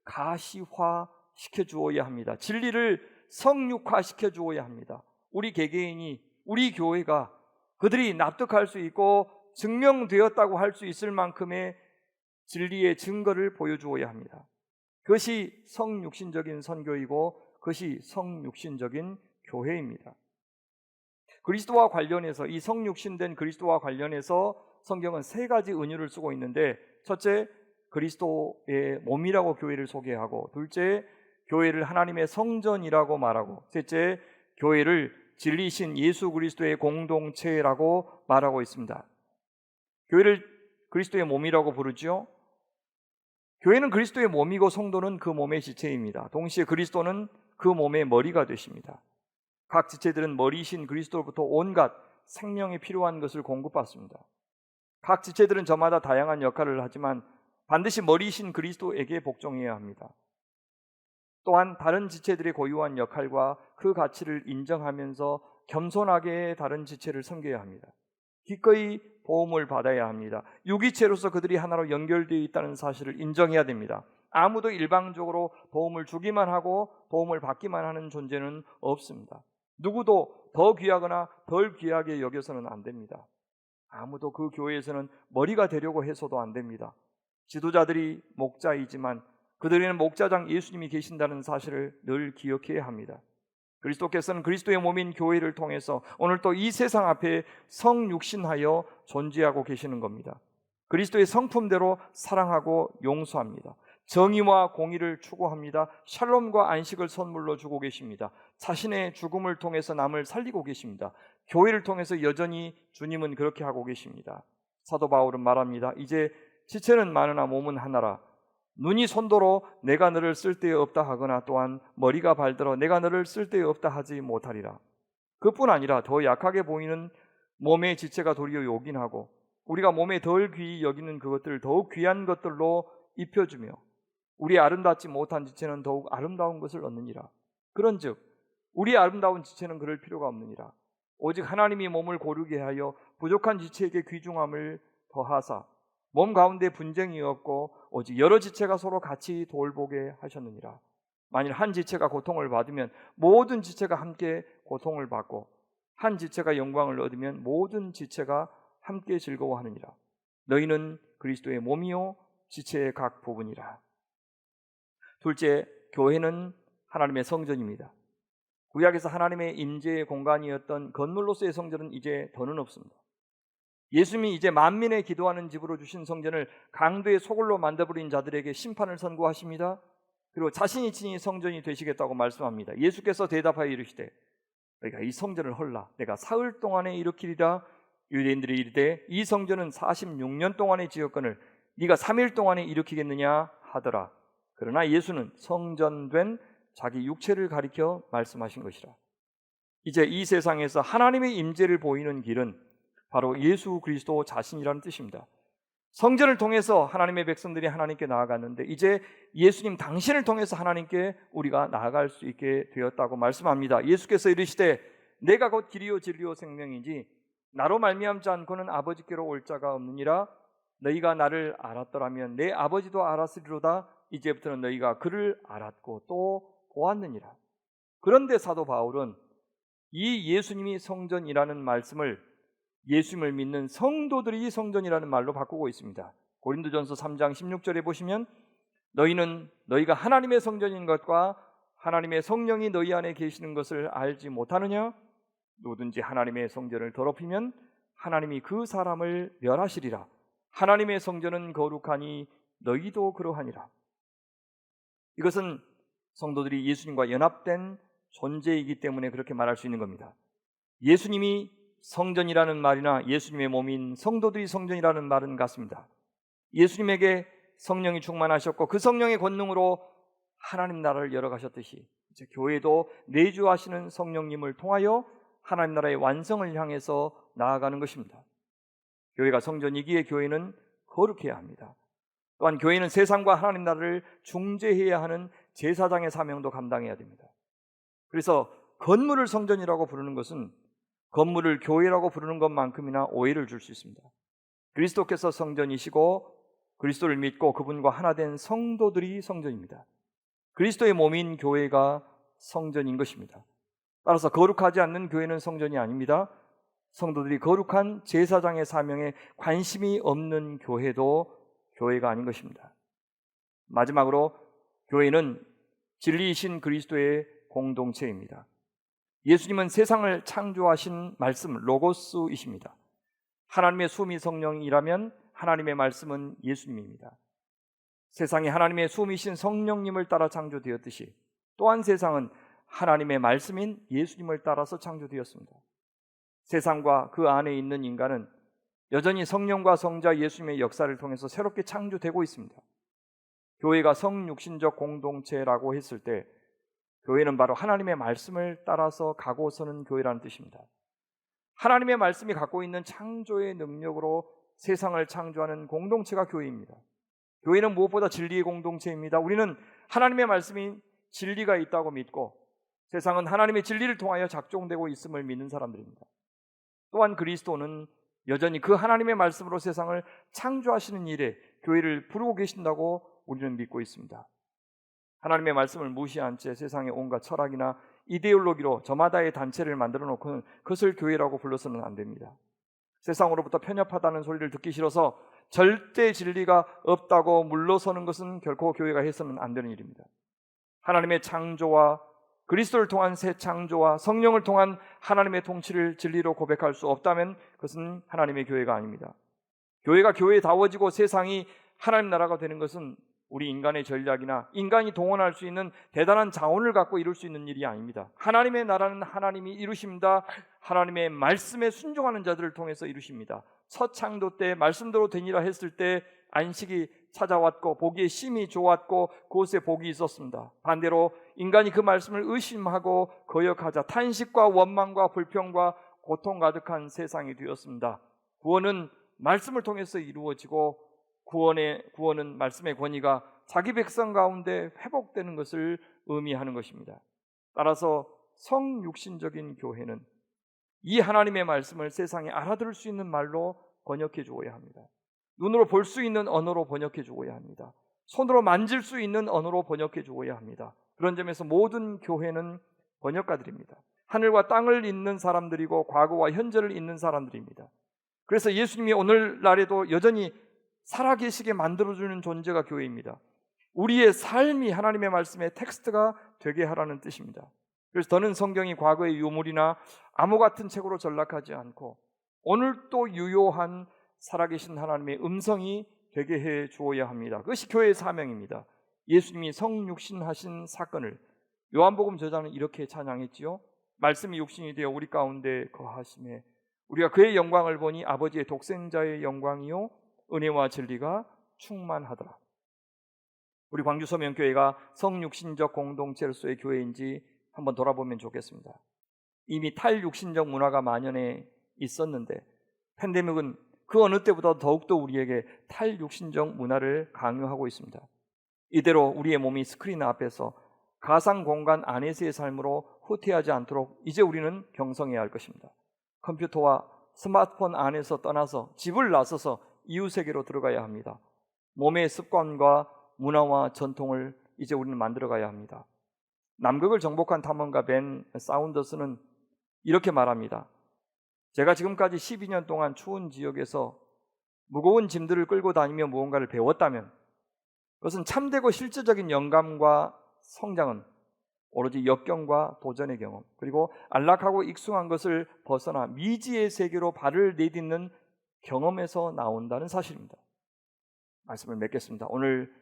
가시화시켜 주어야 합니다. 진리를 성육화시켜 주어야 합니다. 우리 개개인이, 우리 교회가 그들이 납득할 수 있고 증명되었다고 할 수 있을 만큼의 진리의 증거를 보여주어야 합니다. 그것이 성육신적인 선교이고 그것이 성육신적인 교회입니다. 그리스도와 관련해서, 이 성육신된 그리스도와 관련해서 성경은 세 가지 은유를 쓰고 있는데, 첫째, 그리스도의 몸이라고 교회를 소개하고, 둘째, 교회를 하나님의 성전이라고 말하고, 셋째, 교회를 진리신 예수 그리스도의 공동체라고 말하고 있습니다. 교회를 그리스도의 몸이라고 부르죠. 교회는 그리스도의 몸이고 성도는 그 몸의 지체입니다. 동시에 그리스도는 그 몸의 머리가 되십니다. 각 지체들은 머리이신 그리스도로부터 온갖 생명에 필요한 것을 공급받습니다. 각 지체들은 저마다 다양한 역할을 하지만 반드시 머리이신 그리스도에게 복종해야 합니다. 또한 다른 지체들의 고유한 역할과 그 가치를 인정하면서 겸손하게 다른 지체를 섬겨야 합니다. 기꺼이 도움을 받아야 합니다. 유기체로서 그들이 하나로 연결되어 있다는 사실을 인정해야 됩니다. 아무도 일방적으로 도움을 주기만 하고 도움을 받기만 하는 존재는 없습니다. 누구도 더 귀하거나 덜 귀하게 여겨서는 안 됩니다. 아무도 그 교회에서는 머리가 되려고 해서도 안 됩니다. 지도자들이 목자이지만 그들에는 목자장 예수님이 계신다는 사실을 늘 기억해야 합니다. 그리스도께서는 그리스도의 몸인 교회를 통해서 오늘 또 이 세상 앞에 성육신하여 존재하고 계시는 겁니다. 그리스도의 성품대로 사랑하고 용서합니다. 정의와 공의를 추구합니다. 샬롬과 안식을 선물로 주고 계십니다. 자신의 죽음을 통해서 남을 살리고 계십니다. 교회를 통해서 여전히 주님은 그렇게 하고 계십니다. 사도 바울은 말합니다. 이제 지체는 많으나 몸은 하나라. 눈이 손도로 내가 너를 쓸데에 없다 하거나 또한 머리가 발들어 내가 너를 쓸데에 없다 하지 못하리라. 그뿐 아니라 더 약하게 보이는 몸의 지체가 도리어 요긴하고 우리가 몸에 덜 귀히 여기는 그것들을 더욱 귀한 것들로 입혀주며 우리 아름답지 못한 지체는 더욱 아름다운 것을 얻느니라. 그런즉 우리 아름다운 지체는 그럴 필요가 없느니라. 오직 하나님이 몸을 고르게 하여 부족한 지체에게 귀중함을 더하사 몸 가운데 분쟁이 없고 오직 여러 지체가 서로 같이 돌보게 하셨느니라. 만일 한 지체가 고통을 받으면 모든 지체가 함께 고통을 받고 한 지체가 영광을 얻으면 모든 지체가 함께 즐거워하느니라. 너희는 그리스도의 몸이요 지체의 각 부분이라. 둘째, 교회는 하나님의 성전입니다. 구약에서 하나님의 임재의 공간이었던 건물로서의 성전은 이제 더는 없습니다. 예수님이 이제 만민의 기도하는 집으로 주신 성전을 강도의 소굴로 만들어버린 자들에게 심판을 선고하십니다. 그리고 자신이 친히 성전이 되시겠다고 말씀합니다. 예수께서 대답하여 이르시되 너희가 이 성전을 헐라 내가 사흘 동안에 일으키리라. 유대인들이 이르되 이 성전은 46년 동안에 지었거늘 네가 3일 동안에 일으키겠느냐 하더라. 그러나 예수는 성전된 자기 육체를 가리켜 말씀하신 것이라. 이제 이 세상에서 하나님의 임재를 보이는 길은 바로 예수 그리스도 자신이라는 뜻입니다. 성전을 통해서 하나님의 백성들이 하나님께 나아갔는데 이제 예수님 당신을 통해서 하나님께 우리가 나아갈 수 있게 되었다고 말씀합니다. 예수께서 이르시되 내가 곧 길이요 진리요 생명이지 나로 말미암지 않고는 아버지께로 올 자가 없느니라. 너희가 나를 알았더라면 내 아버지도 알았으리로다. 이제부터는 너희가 그를 알았고 또 보았느니라. 그런데 사도 바울은 이 예수님이 성전이라는 말씀을 예수님을 믿는 성도들이 성전이라는 말로 바꾸고 있습니다. 고린도전서 3장 16절에 보시면 너희는 너희가 하나님의 성전인 것과 하나님의 성령이 너희 안에 계시는 것을 알지 못하느냐? 누구든지 하나님의 성전을 더럽히면 하나님이 그 사람을 멸하시리라. 하나님의 성전은 거룩하니 너희도 그러하니라. 이것은 성도들이 예수님과 연합된 존재이기 때문에 그렇게 말할 수 있는 겁니다. 예수님이 성전이라는 말이나 예수님의 몸인 성도들이 성전이라는 말은 같습니다. 예수님에게 성령이 충만하셨고 그 성령의 권능으로 하나님 나라를 열어가셨듯이 이제 교회도 내주하시는 성령님을 통하여 하나님 나라의 완성을 향해서 나아가는 것입니다. 교회가 성전이기에 교회는 거룩해야 합니다. 또한 교회는 세상과 하나님 나라를 중재해야 하는 제사장의 사명도 감당해야 됩니다. 그래서 건물을 성전이라고 부르는 것은 건물을 교회라고 부르는 것만큼이나 오해를 줄 수 있습니다. 그리스도께서 성전이시고 그리스도를 믿고 그분과 하나 된 성도들이 성전입니다. 그리스도의 몸인 교회가 성전인 것입니다. 따라서 거룩하지 않는 교회는 성전이 아닙니다. 성도들이 거룩한 제사장의 사명에 관심이 없는 교회도 교회가 아닌 것입니다. 마지막으로 교회는 진리이신 그리스도의 공동체입니다. 예수님은 세상을 창조하신 말씀 로고스이십니다. 하나님의 숨이 성령이라면 하나님의 말씀은 예수님입니다. 세상이 하나님의 숨이신 성령님을 따라 창조되었듯이 또한 세상은 하나님의 말씀인 예수님을 따라서 창조되었습니다. 세상과 그 안에 있는 인간은 여전히 성령과 성자 예수님의 역사를 통해서 새롭게 창조되고 있습니다. 교회가 성육신적 공동체라고 했을 때 교회는 바로 하나님의 말씀을 따라서 가고 서는 교회라는 뜻입니다. 하나님의 말씀이 갖고 있는 창조의 능력으로 세상을 창조하는 공동체가 교회입니다. 교회는 무엇보다 진리의 공동체입니다. 우리는 하나님의 말씀이 진리가 있다고 믿고 세상은 하나님의 진리를 통하여 작동되고 있음을 믿는 사람들입니다. 또한 그리스도는 여전히 그 하나님의 말씀으로 세상을 창조하시는 일에 교회를 부르고 계신다고 우리는 믿고 있습니다. 하나님의 말씀을 무시한 채 세상의 온갖 철학이나 이데올로기로 저마다의 단체를 만들어 놓고는 그것을 교회라고 불러서는 안 됩니다. 세상으로부터 편협하다는 소리를 듣기 싫어서 절대 진리가 없다고 물러서는 것은 결코 교회가 해서는 안 되는 일입니다. 하나님의 창조와 그리스도를 통한 새 창조와 성령을 통한 하나님의 통치를 진리로 고백할 수 없다면 그것은 하나님의 교회가 아닙니다. 교회가 교회다워지고 세상이 하나님 나라가 되는 것은 우리 인간의 전략이나 인간이 동원할 수 있는 대단한 자원을 갖고 이룰 수 있는 일이 아닙니다. 하나님의 나라는 하나님이 이루십니다. 하나님의 말씀에 순종하는 자들을 통해서 이루십니다. 첫 창조 때 말씀대로 되니라 했을 때 안식이 찾아왔고 보기에 심히 좋았고 그곳에 복이 있었습니다. 반대로 인간이 그 말씀을 의심하고 거역하자 탄식과 원망과 불평과 고통 가득한 세상이 되었습니다. 구원은 말씀을 통해서 이루어지고 구원은 말씀의 권위가 자기 백성 가운데 회복되는 것을 의미하는 것입니다. 따라서 성육신적인 교회는 이 하나님의 말씀을 세상에 알아들을 수 있는 말로 번역해 주어야 합니다. 눈으로 볼 수 있는 언어로 번역해 주어야 합니다. 손으로 만질 수 있는 언어로 번역해 주어야 합니다. 그런 점에서 모든 교회는 번역가들입니다. 하늘과 땅을 잇는 사람들이고 과거와 현재를 잇는 사람들입니다. 그래서 예수님이 오늘날에도 여전히 살아계시게 만들어주는 존재가 교회입니다. 우리의 삶이 하나님의 말씀의 텍스트가 되게 하라는 뜻입니다. 그래서 저는 성경이 과거의 유물이나 암호 같은 책으로 전락하지 않고 오늘 또 유효한 살아계신 하나님의 음성이 되게 해 주어야 합니다. 그것이 교회의 사명입니다. 예수님이 성육신하신 사건을 요한복음 저자는 이렇게 찬양했지요. 말씀이 육신이 되어 우리 가운데 거하심에 우리가 그의 영광을 보니 아버지의 독생자의 영광이요 은혜와 진리가 충만하더라. 우리 광주 서명교회가 성육신적 공동체로서의 교회인지 한번 돌아보면 좋겠습니다. 이미 탈육신적 문화가 만연해 있었는데 팬데믹은 그 어느 때보다 더욱더 우리에게 탈육신적 문화를 강요하고 있습니다. 이대로 우리의 몸이 스크린 앞에서 가상 공간 안에서의 삶으로 후퇴하지 않도록 이제 우리는 경성해야 할 것입니다. 컴퓨터와 스마트폰 안에서 떠나서 집을 나서서 이웃세계로 들어가야 합니다. 몸의 습관과 문화와 전통을 이제 우리는 만들어가야 합니다. 남극을 정복한 탐험가 벤 사운더스는 이렇게 말합니다. 제가 지금까지 12년 동안 추운 지역에서 무거운 짐들을 끌고 다니며 무언가를 배웠다면 그것은 참되고 실제적인 영감과 성장은 오로지 역경과 도전의 경험, 그리고 안락하고 익숙한 것을 벗어나 미지의 세계로 발을 내딛는 경험에서 나온다는 사실입니다. 말씀을 맺겠습니다. 오늘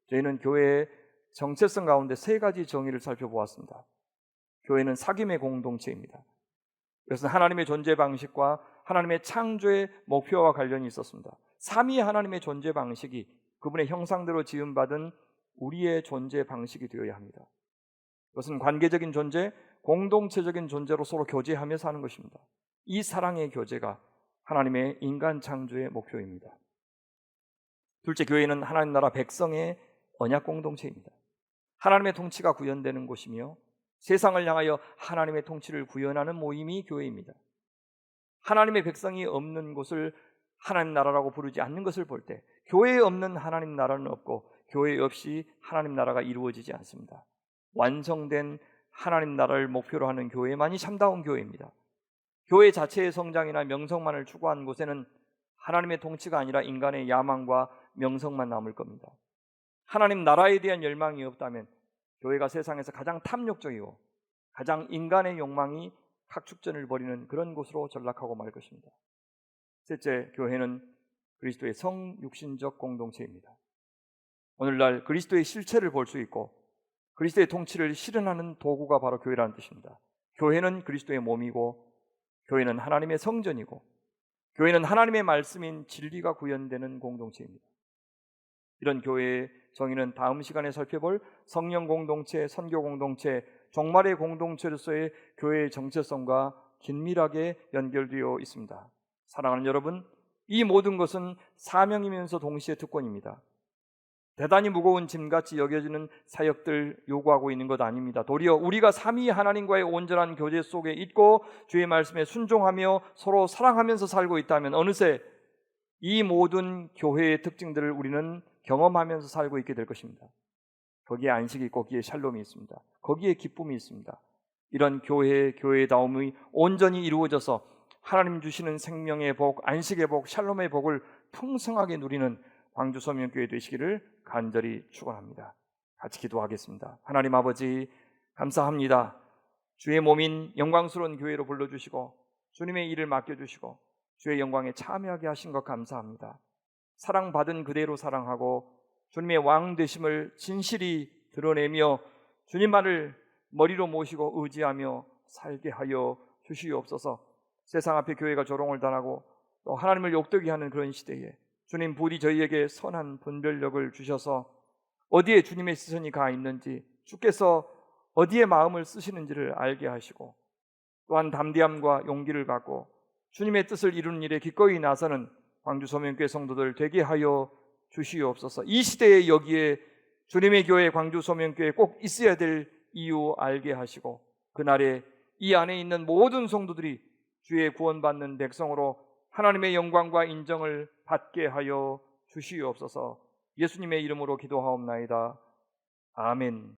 저희는 교회의 정체성 가운데 세 가지 정의를 살펴보았습니다. 교회는 사귐의 공동체입니다. 그래서 하나님의 존재 방식과 하나님의 창조의 목표와 관련이 있었습니다. 삼위 하나님의 존재 방식이 그분의 형상대로 지음받은 우리의 존재 방식이 되어야 합니다. 그것은 관계적인 존재, 공동체적인 존재로 서로 교제하며 사는 것입니다. 이 사랑의 교제가 하나님의 인간 창조의 목표입니다. 둘째, 교회는 하나님 나라 백성의 언약 공동체입니다. 하나님의 통치가 구현되는 곳이며 세상을 향하여 하나님의 통치를 구현하는 모임이 교회입니다. 하나님의 백성이 없는 곳을 하나님 나라라고 부르지 않는 것을 볼 때 교회에 없는 하나님 나라는 없고 교회 없이 하나님 나라가 이루어지지 않습니다. 완성된 하나님 나라를 목표로 하는 교회만이 참다운 교회입니다. 교회 자체의 성장이나 명성만을 추구하는 곳에는 하나님의 통치가 아니라 인간의 야망과 명성만 남을 겁니다. 하나님 나라에 대한 열망이 없다면 교회가 세상에서 가장 탐욕적이고 가장 인간의 욕망이 각축전을 벌이는 그런 곳으로 전락하고 말 것입니다. 셋째, 교회는 그리스도의 성육신적 공동체입니다. 오늘날 그리스도의 실체를 볼 수 있고 그리스도의 통치를 실현하는 도구가 바로 교회라는 뜻입니다. 교회는 그리스도의 몸이고 교회는 하나님의 성전이고 교회는 하나님의 말씀인 진리가 구현되는 공동체입니다. 이런 교회의 정의는 다음 시간에 살펴볼 성령 공동체, 선교 공동체, 종말의 공동체로서의 교회의 정체성과 긴밀하게 연결되어 있습니다. 사랑하는 여러분, 이 모든 것은 사명이면서 동시에 특권입니다. 대단히 무거운 짐같이 여겨지는 사역들 요구하고 있는 것 아닙니다. 도리어 우리가 삼위 하나님과의 온전한 교제 속에 있고 주의 말씀에 순종하며 서로 사랑하면서 살고 있다면 어느새 이 모든 교회의 특징들을 우리는 경험하면서 살고 있게 될 것입니다. 거기에 안식이 있고 거기에 샬롬이 있습니다. 거기에 기쁨이 있습니다. 이런 교회다움이 온전히 이루어져서 하나님 주시는 생명의 복, 안식의 복, 샬롬의 복을 풍성하게 누리는 광주 서명교회 되시기를 간절히 축원합니다. 같이 기도하겠습니다. 하나님 아버지, 감사합니다. 주의 몸인 영광스러운 교회로 불러주시고 주님의 일을 맡겨주시고 주의 영광에 참여하게 하신 것 감사합니다. 사랑받은 그대로 사랑하고 주님의 왕 되심을 진실이 드러내며 주님만을 머리로 모시고 의지하며 살게 하여 주시옵소서. 세상 앞에 교회가 조롱을 당하고 또 하나님을 욕되게 하는 그런 시대에 주님 부디 저희에게 선한 분별력을 주셔서 어디에 주님의 시선이 가 있는지, 주께서 어디에 마음을 쓰시는지를 알게 하시고, 또한 담대함과 용기를 갖고 주님의 뜻을 이루는 일에 기꺼이 나서는 광주 소명교회 성도들 되게 하여 주시옵소서. 이 시대에 여기에 주님의 교회 광주 소명교회 꼭 있어야 될 이유 알게 하시고, 그날에 이 안에 있는 모든 성도들이 주의 구원받는 백성으로 하나님의 영광과 인정을 받게 하여 주시옵소서. 예수님의 이름으로 기도하옵나이다. 아멘.